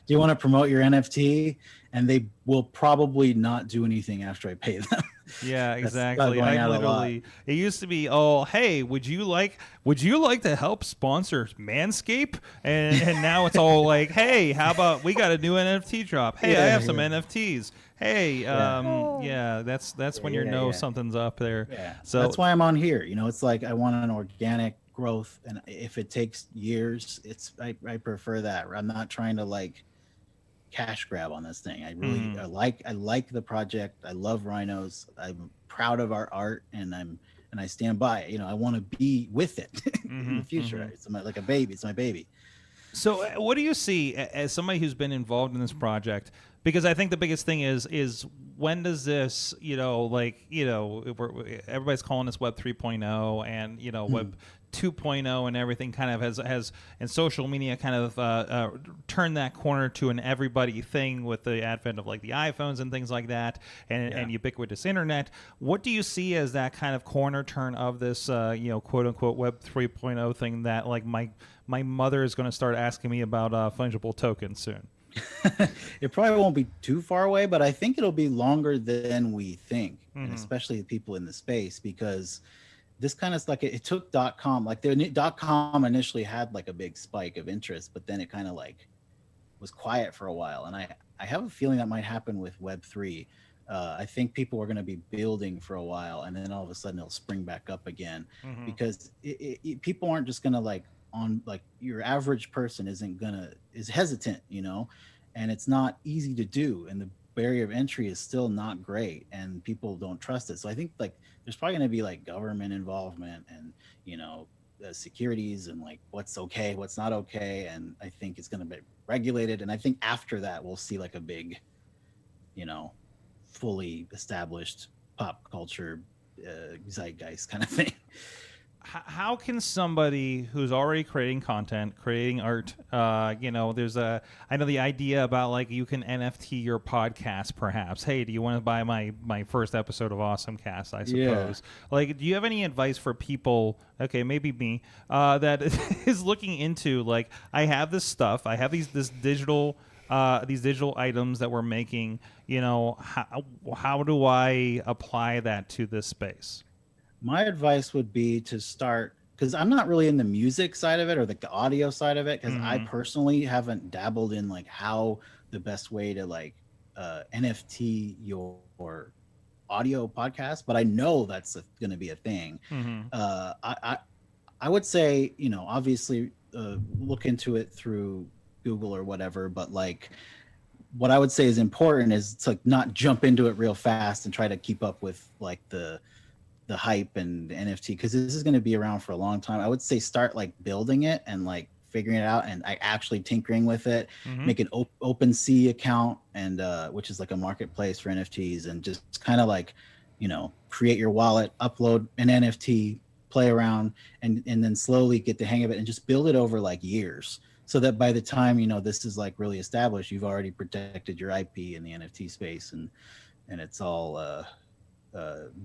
you want to promote your NFT? And they will probably not do anything after I pay them. Yeah, That's exactly. going I out a lot. literally, it used to be, oh, hey, would you like to help sponsor Manscaped? And now it's all like, hey, how about we got a new NFT drop? Hey, I have some NFTs. Hey, that's when you know something's up there. Yeah. So that's why I'm on here. It's like I want an organic growth, and if it takes years, I prefer that. I'm not trying to like cash grab on this thing. I really I like the project. I love rhinos. I'm proud of our art, and I stand by it. I want to be with it in the future. It's like a baby. It's my baby. So what do you see as somebody who's been involved in this project? Because I think the biggest thing is when does this, everybody's calling this Web 3.0 and, Web 2.0 and everything kind of has and social media kind of turned that corner to an everybody thing with the advent of like the iPhones and things like that and ubiquitous internet. What do you see as that kind of corner turn of this, quote unquote Web 3.0 thing that like my mother is going to start asking me about fungible tokens soon? It probably won't be too far away, but I think it'll be longer than we think, and especially the people in the space, because this kind of like it took .com, like the .com initially had like a big spike of interest, but then it kind of like was quiet for a while, and I have a feeling that might happen with Web3. I think people are going to be building for a while, and then all of a sudden it'll spring back up again, because people aren't just going to like your average person is hesitant, and it's not easy to do, and the barrier of entry is still not great, and people don't trust it. So I think like there's probably going to be like government involvement and securities and like what's okay, what's not okay, and I think it's going to be regulated, and I think after that we'll see like a big fully established pop culture zeitgeist kind of thing. How can somebody who's already creating content, creating art, I know the idea about like you can NFT your podcast, perhaps. Hey, do you want to buy my first episode of AwesomeCast, I suppose? Yeah. Like, do you have any advice for people, okay, maybe me, that is looking into, like, I have this stuff, I have these digital items that we're making, how do I apply that to this space? My advice would be to start, because I'm not really in the music side of it or the audio side of it, because I personally haven't dabbled in like how the best way to like NFT your audio podcast, but I know that's going to be a thing. I would say, obviously look into it through Google or whatever, but like what I would say is important is to like not jump into it real fast and try to keep up with like the hype and the NFT, because this is going to be around for a long time. I would say start like building it and like figuring it out and actually tinkering with it. Make an OpenSea account, and which is like a marketplace for NFTs, and just kind of like create your wallet, upload an NFT, play around, and then slowly get the hang of it and just build it over like years, so that by the time this is like really established, you've already protected your IP in the NFT space, and it's all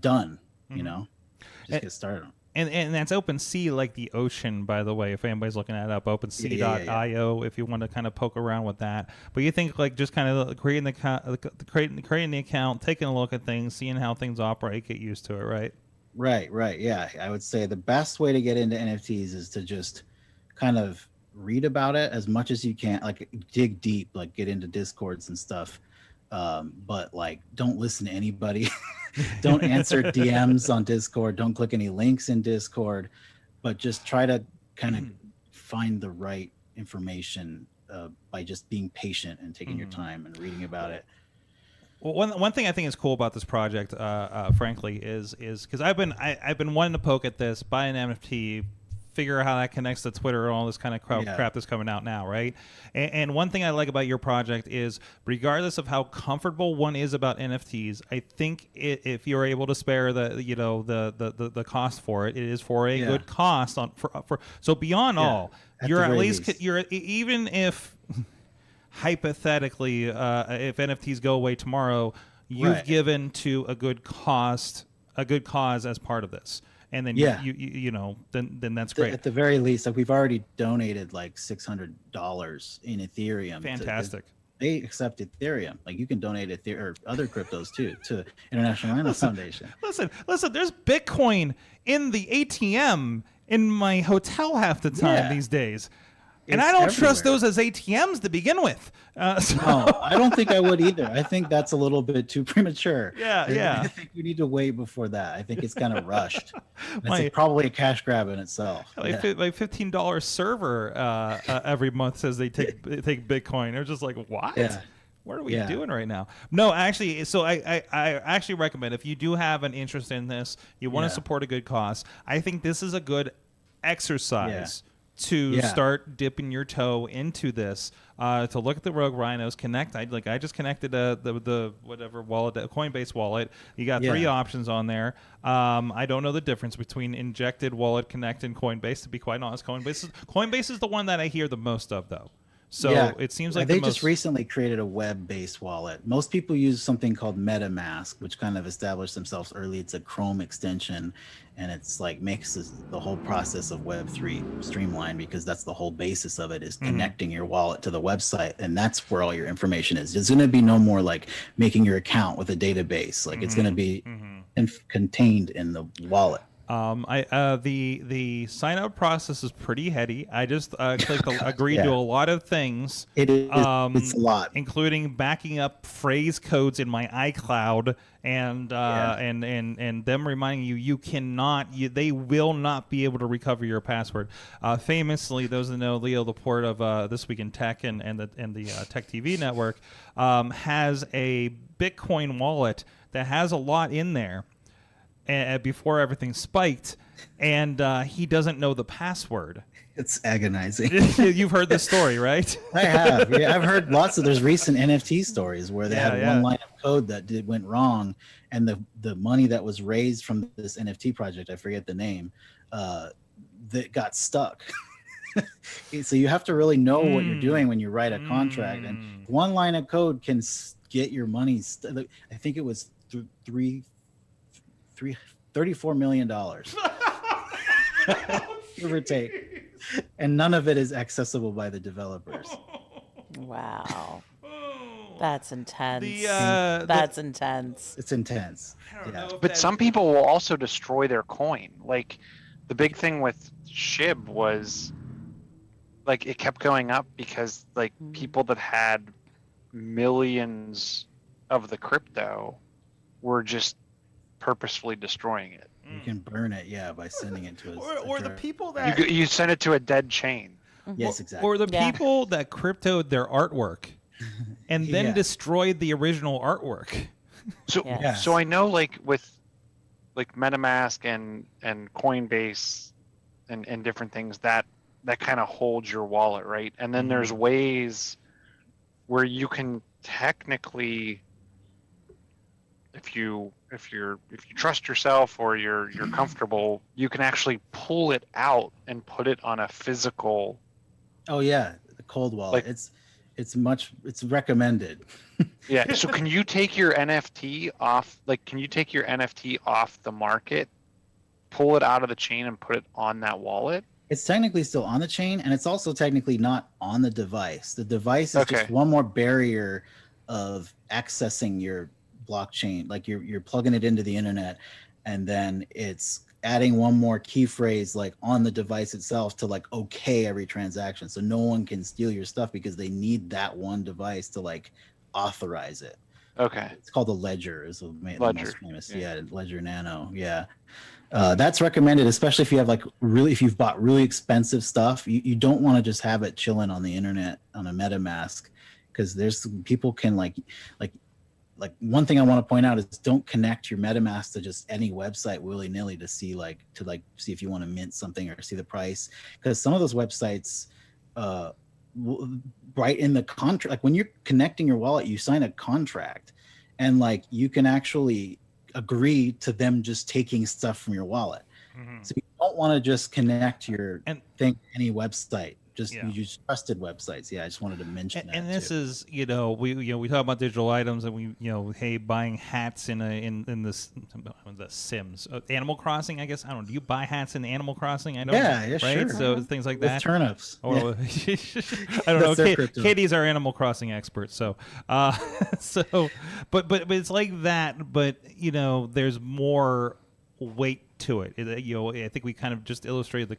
done. Just get started. And that's OpenSea, like the ocean, by the way, if anybody's looking that up, OpenSea.io, if you want to kind of poke around with that. But you think like just kind of creating the account, taking a look at things, seeing how things operate, get used to it, right? Right. Yeah. I would say the best way to get into NFTs is to just kind of read about it as much as you can, like dig deep, like get into Discords and stuff. But like don't listen to anybody. Don't answer DMs on Discord, don't click any links in Discord, but just try to kind of find the right information by just being patient and taking your time and reading about it. Well, one thing I think is cool about this project, frankly, is because I've been wanting to poke at this, buy an NFT, figure out how that connects to Twitter and all this kind of crap that's coming out now, right? And one thing I like about your project is, regardless of how comfortable one is about NFTs, I think if you're able to spare the cost for it, it is for a good cost for. So beyond all, you're at least you're, even if hypothetically if NFTs go away tomorrow, you've given to a good cause as part of this. And then then that's great. At the very least, like we've already donated like $600 in Ethereum. Fantastic. They accept Ethereum. Like you can donate Ethereum or other cryptos too to International Rhino Foundation. Listen. There's Bitcoin in the ATM in my hotel half the time these days. And I don't trust those as ATMs to begin with. No, I don't think I would either. I think that's a little bit too premature. Yeah. I think you need to wait before that. I think it's kind of rushed. It's probably a cash grab in itself. My $15 server every month says they take Bitcoin. They're just like, what? Yeah. What are we doing right now? No, actually, so I actually recommend, if you do have an interest in this, you want to support a good cause, I think this is a good exercise to start dipping your toe into this, to look at the Rogue Rhinos, connect. I just connected the whatever wallet, the Coinbase wallet. You got 3 options on there. I don't know the difference between Injected Wallet, Connect, and Coinbase, to be quite honest. Coinbase is the one that I hear the most of, though. So Yeah. it seems like they just recently created a web-based wallet. Most people use something called MetaMask, which kind of established themselves early. It's a Chrome extension, and it's like makes the whole process of Web3 streamlined, because that's the whole basis of it, is connecting your wallet to the website, and that's where all your information is. There's going to be no more like making your account with a database. Like it's going to be contained in the wallet. The sign up process is pretty heady. I just clicked agree to a lot of things. It is it's a lot, including backing up phrase codes in my iCloud and them reminding you cannot, they will not be able to recover your password. Famously, those that know Leo Laporte of This Week in Tech and the Tech TV network has a Bitcoin wallet that has a lot in there. Before everything spiked, and he doesn't know the password. It's agonizing. You've heard this story, right? I have. Yeah, I've heard lots of. There's recent NFT stories where they had one line of code that went wrong, and the money that was raised from this NFT project, I forget the name, that got stuck. So you have to really know what you're doing when you write a contract, and one line of code can get your money. I think it was $34 million, give or take, and none of it is accessible by the developers. Wow, that's intense. That's intense. It's intense. But some people will also destroy their coin. Like the big thing with SHIB was like it kept going up because like people that had millions of the crypto were just purposefully destroying it. You can burn it, by sending it to or the people that you send it to a dead chain. Yes, exactly. Or the people that cryptoed their artwork and then destroyed the original artwork. So I know like with like MetaMask and Coinbase and different things that kind of holds your wallet, right? And then there's ways where you can technically, if you trust yourself or you're comfortable, you can actually pull it out and put it on a physical. Oh yeah, the cold wallet. Like, it's recommended. Yeah. So can you take your NFT off? Like, can you take your NFT off the market, pull it out of the chain, and put it on that wallet? It's technically still on the chain, and it's also technically not on the device. The device is just one more barrier of accessing your blockchain. Like you're plugging it into the internet, and then it's adding one more key phrase like on the device itself to like okay every transaction, so no one can steal your stuff because they need that one device to like authorize it. It's called a ledger, is the most famous. Ledger Nano. That's recommended, especially if you have if you've bought really expensive stuff. You don't want to just have it chilling on the internet on a MetaMask, because there's people can like one thing I want to point out is don't connect your MetaMask to just any website willy-nilly to see see if you want to mint something or see the price, because some of those websites right in the contract, like when you're connecting your wallet, you sign a contract, and like you can actually agree to them just taking stuff from your wallet. So you don't want to just connect your thing to any website. You use trusted websites. I just wanted to mention that. And this is, we talk about digital items, and we buying hats in the Sims, Animal Crossing. I guess I don't know. Do you buy hats in Animal Crossing? I don't. Right. Sure. So things like that. With turnips. Or I don't know. Katie's our Animal Crossing expert. So, but it's like that. But there's more weight to it. I think we kind of just illustrated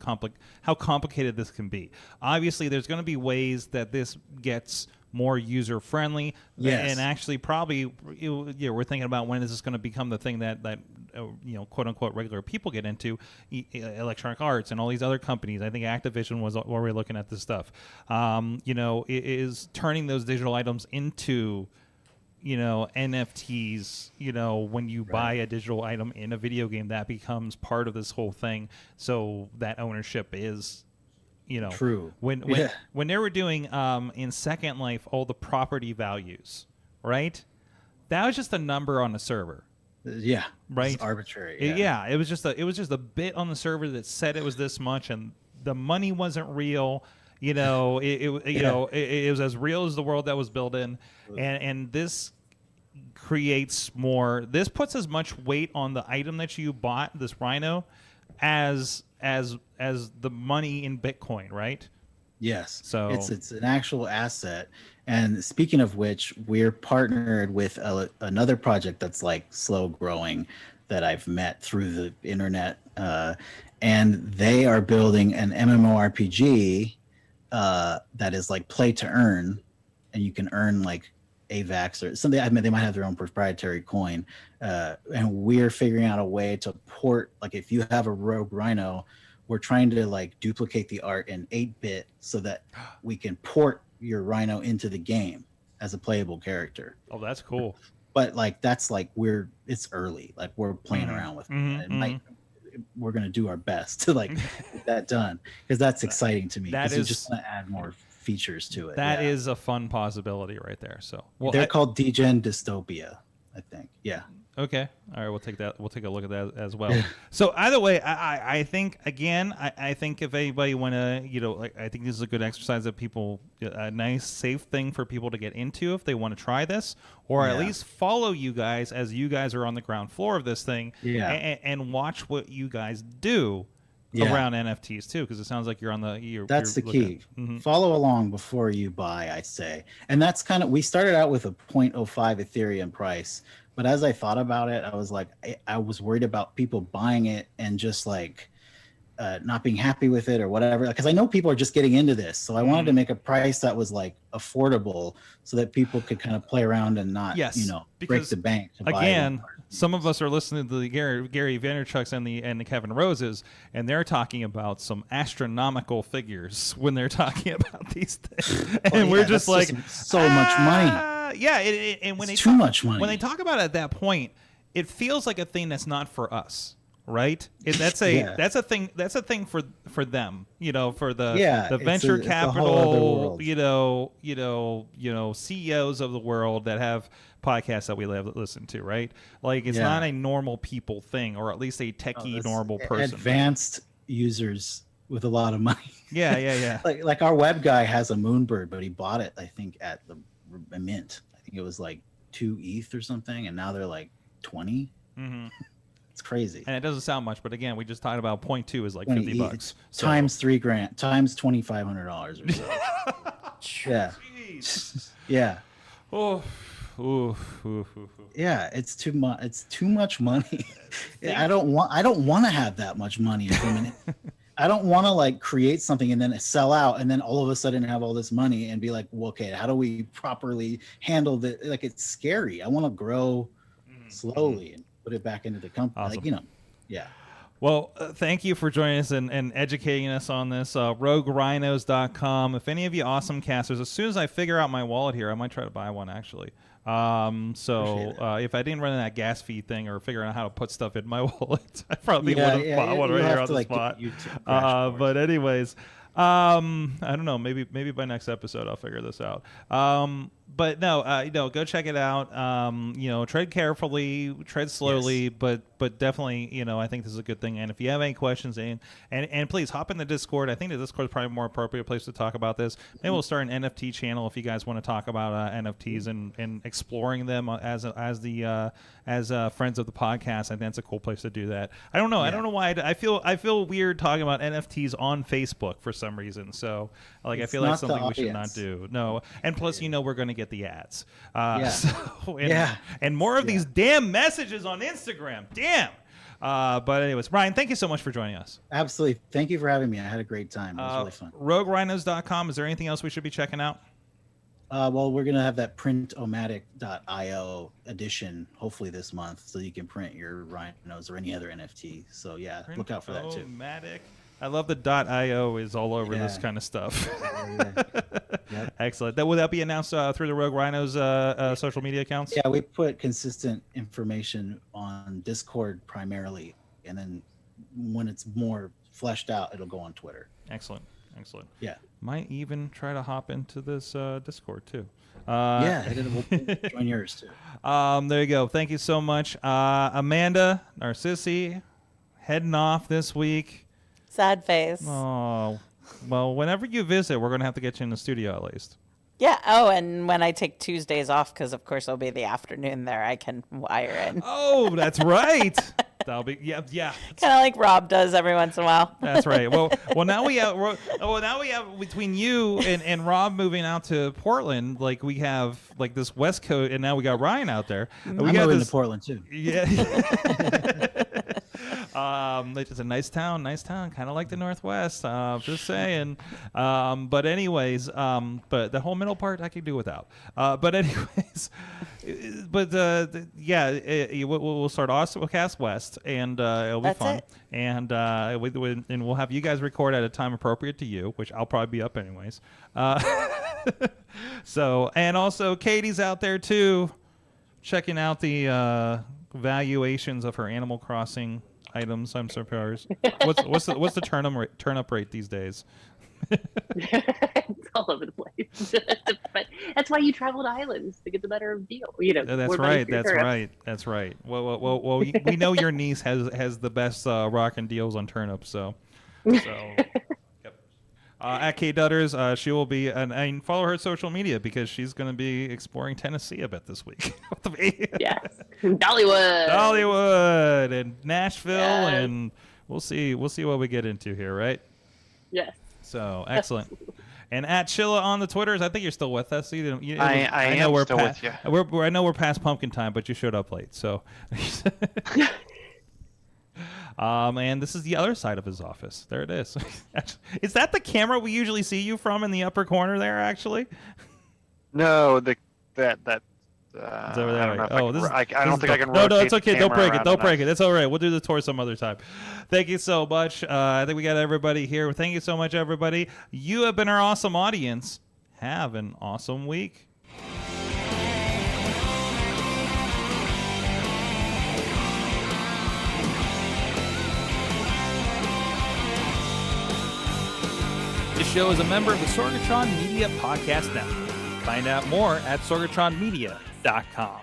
how complicated this can be. Obviously, there's going to be ways that this gets more user friendly. And actually, probably, we're thinking about when is this going to become the thing that quote unquote regular people get into, Electronic Arts and all these other companies. I think Activision was where we're looking at this stuff. Is turning those digital items into NFTs, when you buy a digital item in a video game, that becomes part of this whole thing. So that ownership is, true. When they were doing in Second Life, all the property values, right? That was just a number on a server. Right. It's arbitrary. It was just a bit on the server that said it was this much, and the money wasn't real. You know, it was as real as the world that was built in, and this creates more. This puts as much weight on the item that you bought, this Rhino, as the money in Bitcoin, right? Yes. So it's an actual asset. And speaking of which, we're partnered with another project that's like slow growing that I've met through the internet, and they are building an MMORPG that is like play to earn, and you can earn like AVAX or something. I mean, they might have their own proprietary coin, and we're figuring out a way to port. Like, if you have a Rogue Rhino, we're trying to like duplicate the art in 8-bit so that we can port your Rhino into the game as a playable character. Oh, that's cool. But like that's like it's early. Like, we're playing around with it. We're gonna do our best to like get that done, because that's exciting to me. That Because you is- just want to add more features to it. That is a fun possibility right there. So, well, They're called Degen Dystopia, I think. Yeah. okay. All right, we'll take that. We'll take a look at that as well. So either way, I think again, I think if anybody want to, like, I think this is a good exercise that people, a nice safe thing for people to get into if they want to try this, or at Yeah. least follow you guys as you guys are on the ground floor of this thing, Yeah. and watch what you guys do Yeah. around NFTs too, because it sounds like you're on the. That's the key. Mhm. Follow along before you buy, I say. And that's kind of, we started out with a 0.05 Ethereum price, but as I thought about it, I was like, I was worried about people buying it and just like not being happy with it or whatever. Because I know people are just getting into this. So I wanted to make a price that was like affordable so that people could kind of play around and not, Yes, break because, the bank. To buy again, one. some of us are listening to the Gary Vaynerchuk's and the Kevin Roses, and they're talking about some astronomical figures when they're talking about these things, and Well, we're yeah, just that's like, so much money. Yeah, and when It's they too talk, much money. When they talk about it at that point, it feels like a thing that's not for us. Right? That's a Yeah. that's a thing for them, for the Yeah, the it's venture it's a whole other capital, world. CEOs of the world that have podcasts that we listen to, right? Like, it's Yeah. not a normal people thing, or at least a techie That's normal person. Advanced users with a lot of money. Yeah. like our web guy has a Moonbird, but he bought it, I think, at the mint. I think it was like 2 ETH or something, and now they're like 20. hmm It's crazy. And it doesn't sound much, but again, we just talked about 0.2 is like 20 $50 ETH, So- times $3,000 times $2,500 or so. Yeah, Jeez. yeah, Oh, ooh. yeah. It's too much. It's too much money. I don't want to have that much money in a minute. I don't want to like create something and then sell out and then all of a sudden have all this money and be like, well, okay, how do we properly handle that? Like, it's scary. I want to grow slowly and put it back into the company. Awesome. Like, yeah. Well, thank you for joining us and educating us on this. RogueRhinos.com. If any of you awesome casters, as soon as I figure out my wallet here, I might try to buy one actually. So if I didn't run that gas fee thing or figure out how to put stuff in my wallet, I probably would have bought one right here on the spot. But anyways, I don't know. Maybe by next episode I'll figure this out. But no, go check it out. Tread carefully, tread slowly, Yes. but definitely, I think this is a good thing. And if you have any questions, and please hop in the Discord. I think the Discord is probably a more appropriate place to talk about this. Maybe we'll start an NFT channel if you guys want to talk about NFTs and exploring them as friends of the podcast. I think that's a cool place to do that. I don't know. I don't know why. I feel weird talking about NFTs on Facebook for some reason. So I It's feel like not the something we should not audience. do. No. And plus, we're going to get the ads. Yeah. And more of these damn messages on Instagram. Damn. But anyways, Ryan, thank you so much for joining us. Absolutely. Thank you for having me. I had a great time. It was really fun. RogueRhinos.com. Is there anything else we should be checking out? Well, we're going to have that printomatic.io edition hopefully this month, so you can print your rhinos or any other NFT. So yeah, look out for that too. Print-O-matic. I love the .io is all over this Yeah. kind of stuff. Yep. Excellent. Will that be announced through the Rogue Rhinos social media accounts? Yeah, we put consistent information on Discord primarily, and then when it's more fleshed out, it'll go on Twitter. Excellent. Yeah. Might even try to hop into this Discord too. Yeah, we'll join yours too. There you go. Thank you so much. Amanda Narcisi heading off this week. Sad face. Oh, Well, whenever you visit, we're going to have to get you in the studio at least. Yeah. Oh, and when I take Tuesdays off, because of course it'll be the afternoon there, I can wire in. Oh, that's right. That'll be yeah. Kind of like Rob does every once in a while. That's right. Well, now we have between you and Rob moving out to Portland, like we have like this West Coast, and now we got Ryan out there. I'm We got moving this, to Portland too. yeah. It's a nice town, kind of like the Northwest. Just saying. But anyways, but the whole middle part I could do without. But anyways, we'll start AwesomeCast West, and it'll be That's fun. it. And we'll have you guys record at a time appropriate to you, which I'll probably be up anyways. So, and also Katie's out there too, checking out the valuations of her Animal Crossing items. I'm surprised. What's the turn up rate these days? It's all over the place. But that's why you travel to islands to get the better deal. That's right. Well, we know your niece has the best rockin' deals on turnips. So. Yep. At Kate Dutters, she will be, and follow her social media because she's going to be exploring Tennessee a bit this week. Yes, Dollywood, and Nashville, Yes. and we'll see what we get into here, right? Yes. So excellent. And at Chilla on the Twitters, I think you're still with us. I am we're still with you. I know we're past pumpkin time, but you showed up late, so. And this is the other side of his office. There it is. Is that the camera we usually see you from in the upper corner there, actually? No, that. It's over there. I don't know if I don't think I can. No, rotate it's okay. the Don't camera break it. around Don't enough. break it. It's all right. We'll do the tour some other time. Thank you so much. I think we got everybody here. Thank you so much, everybody. You have been our awesome audience. Have an awesome week. This show is a member of the Sorgatron Media Podcast Network. Find out more at sorgatronmedia.com.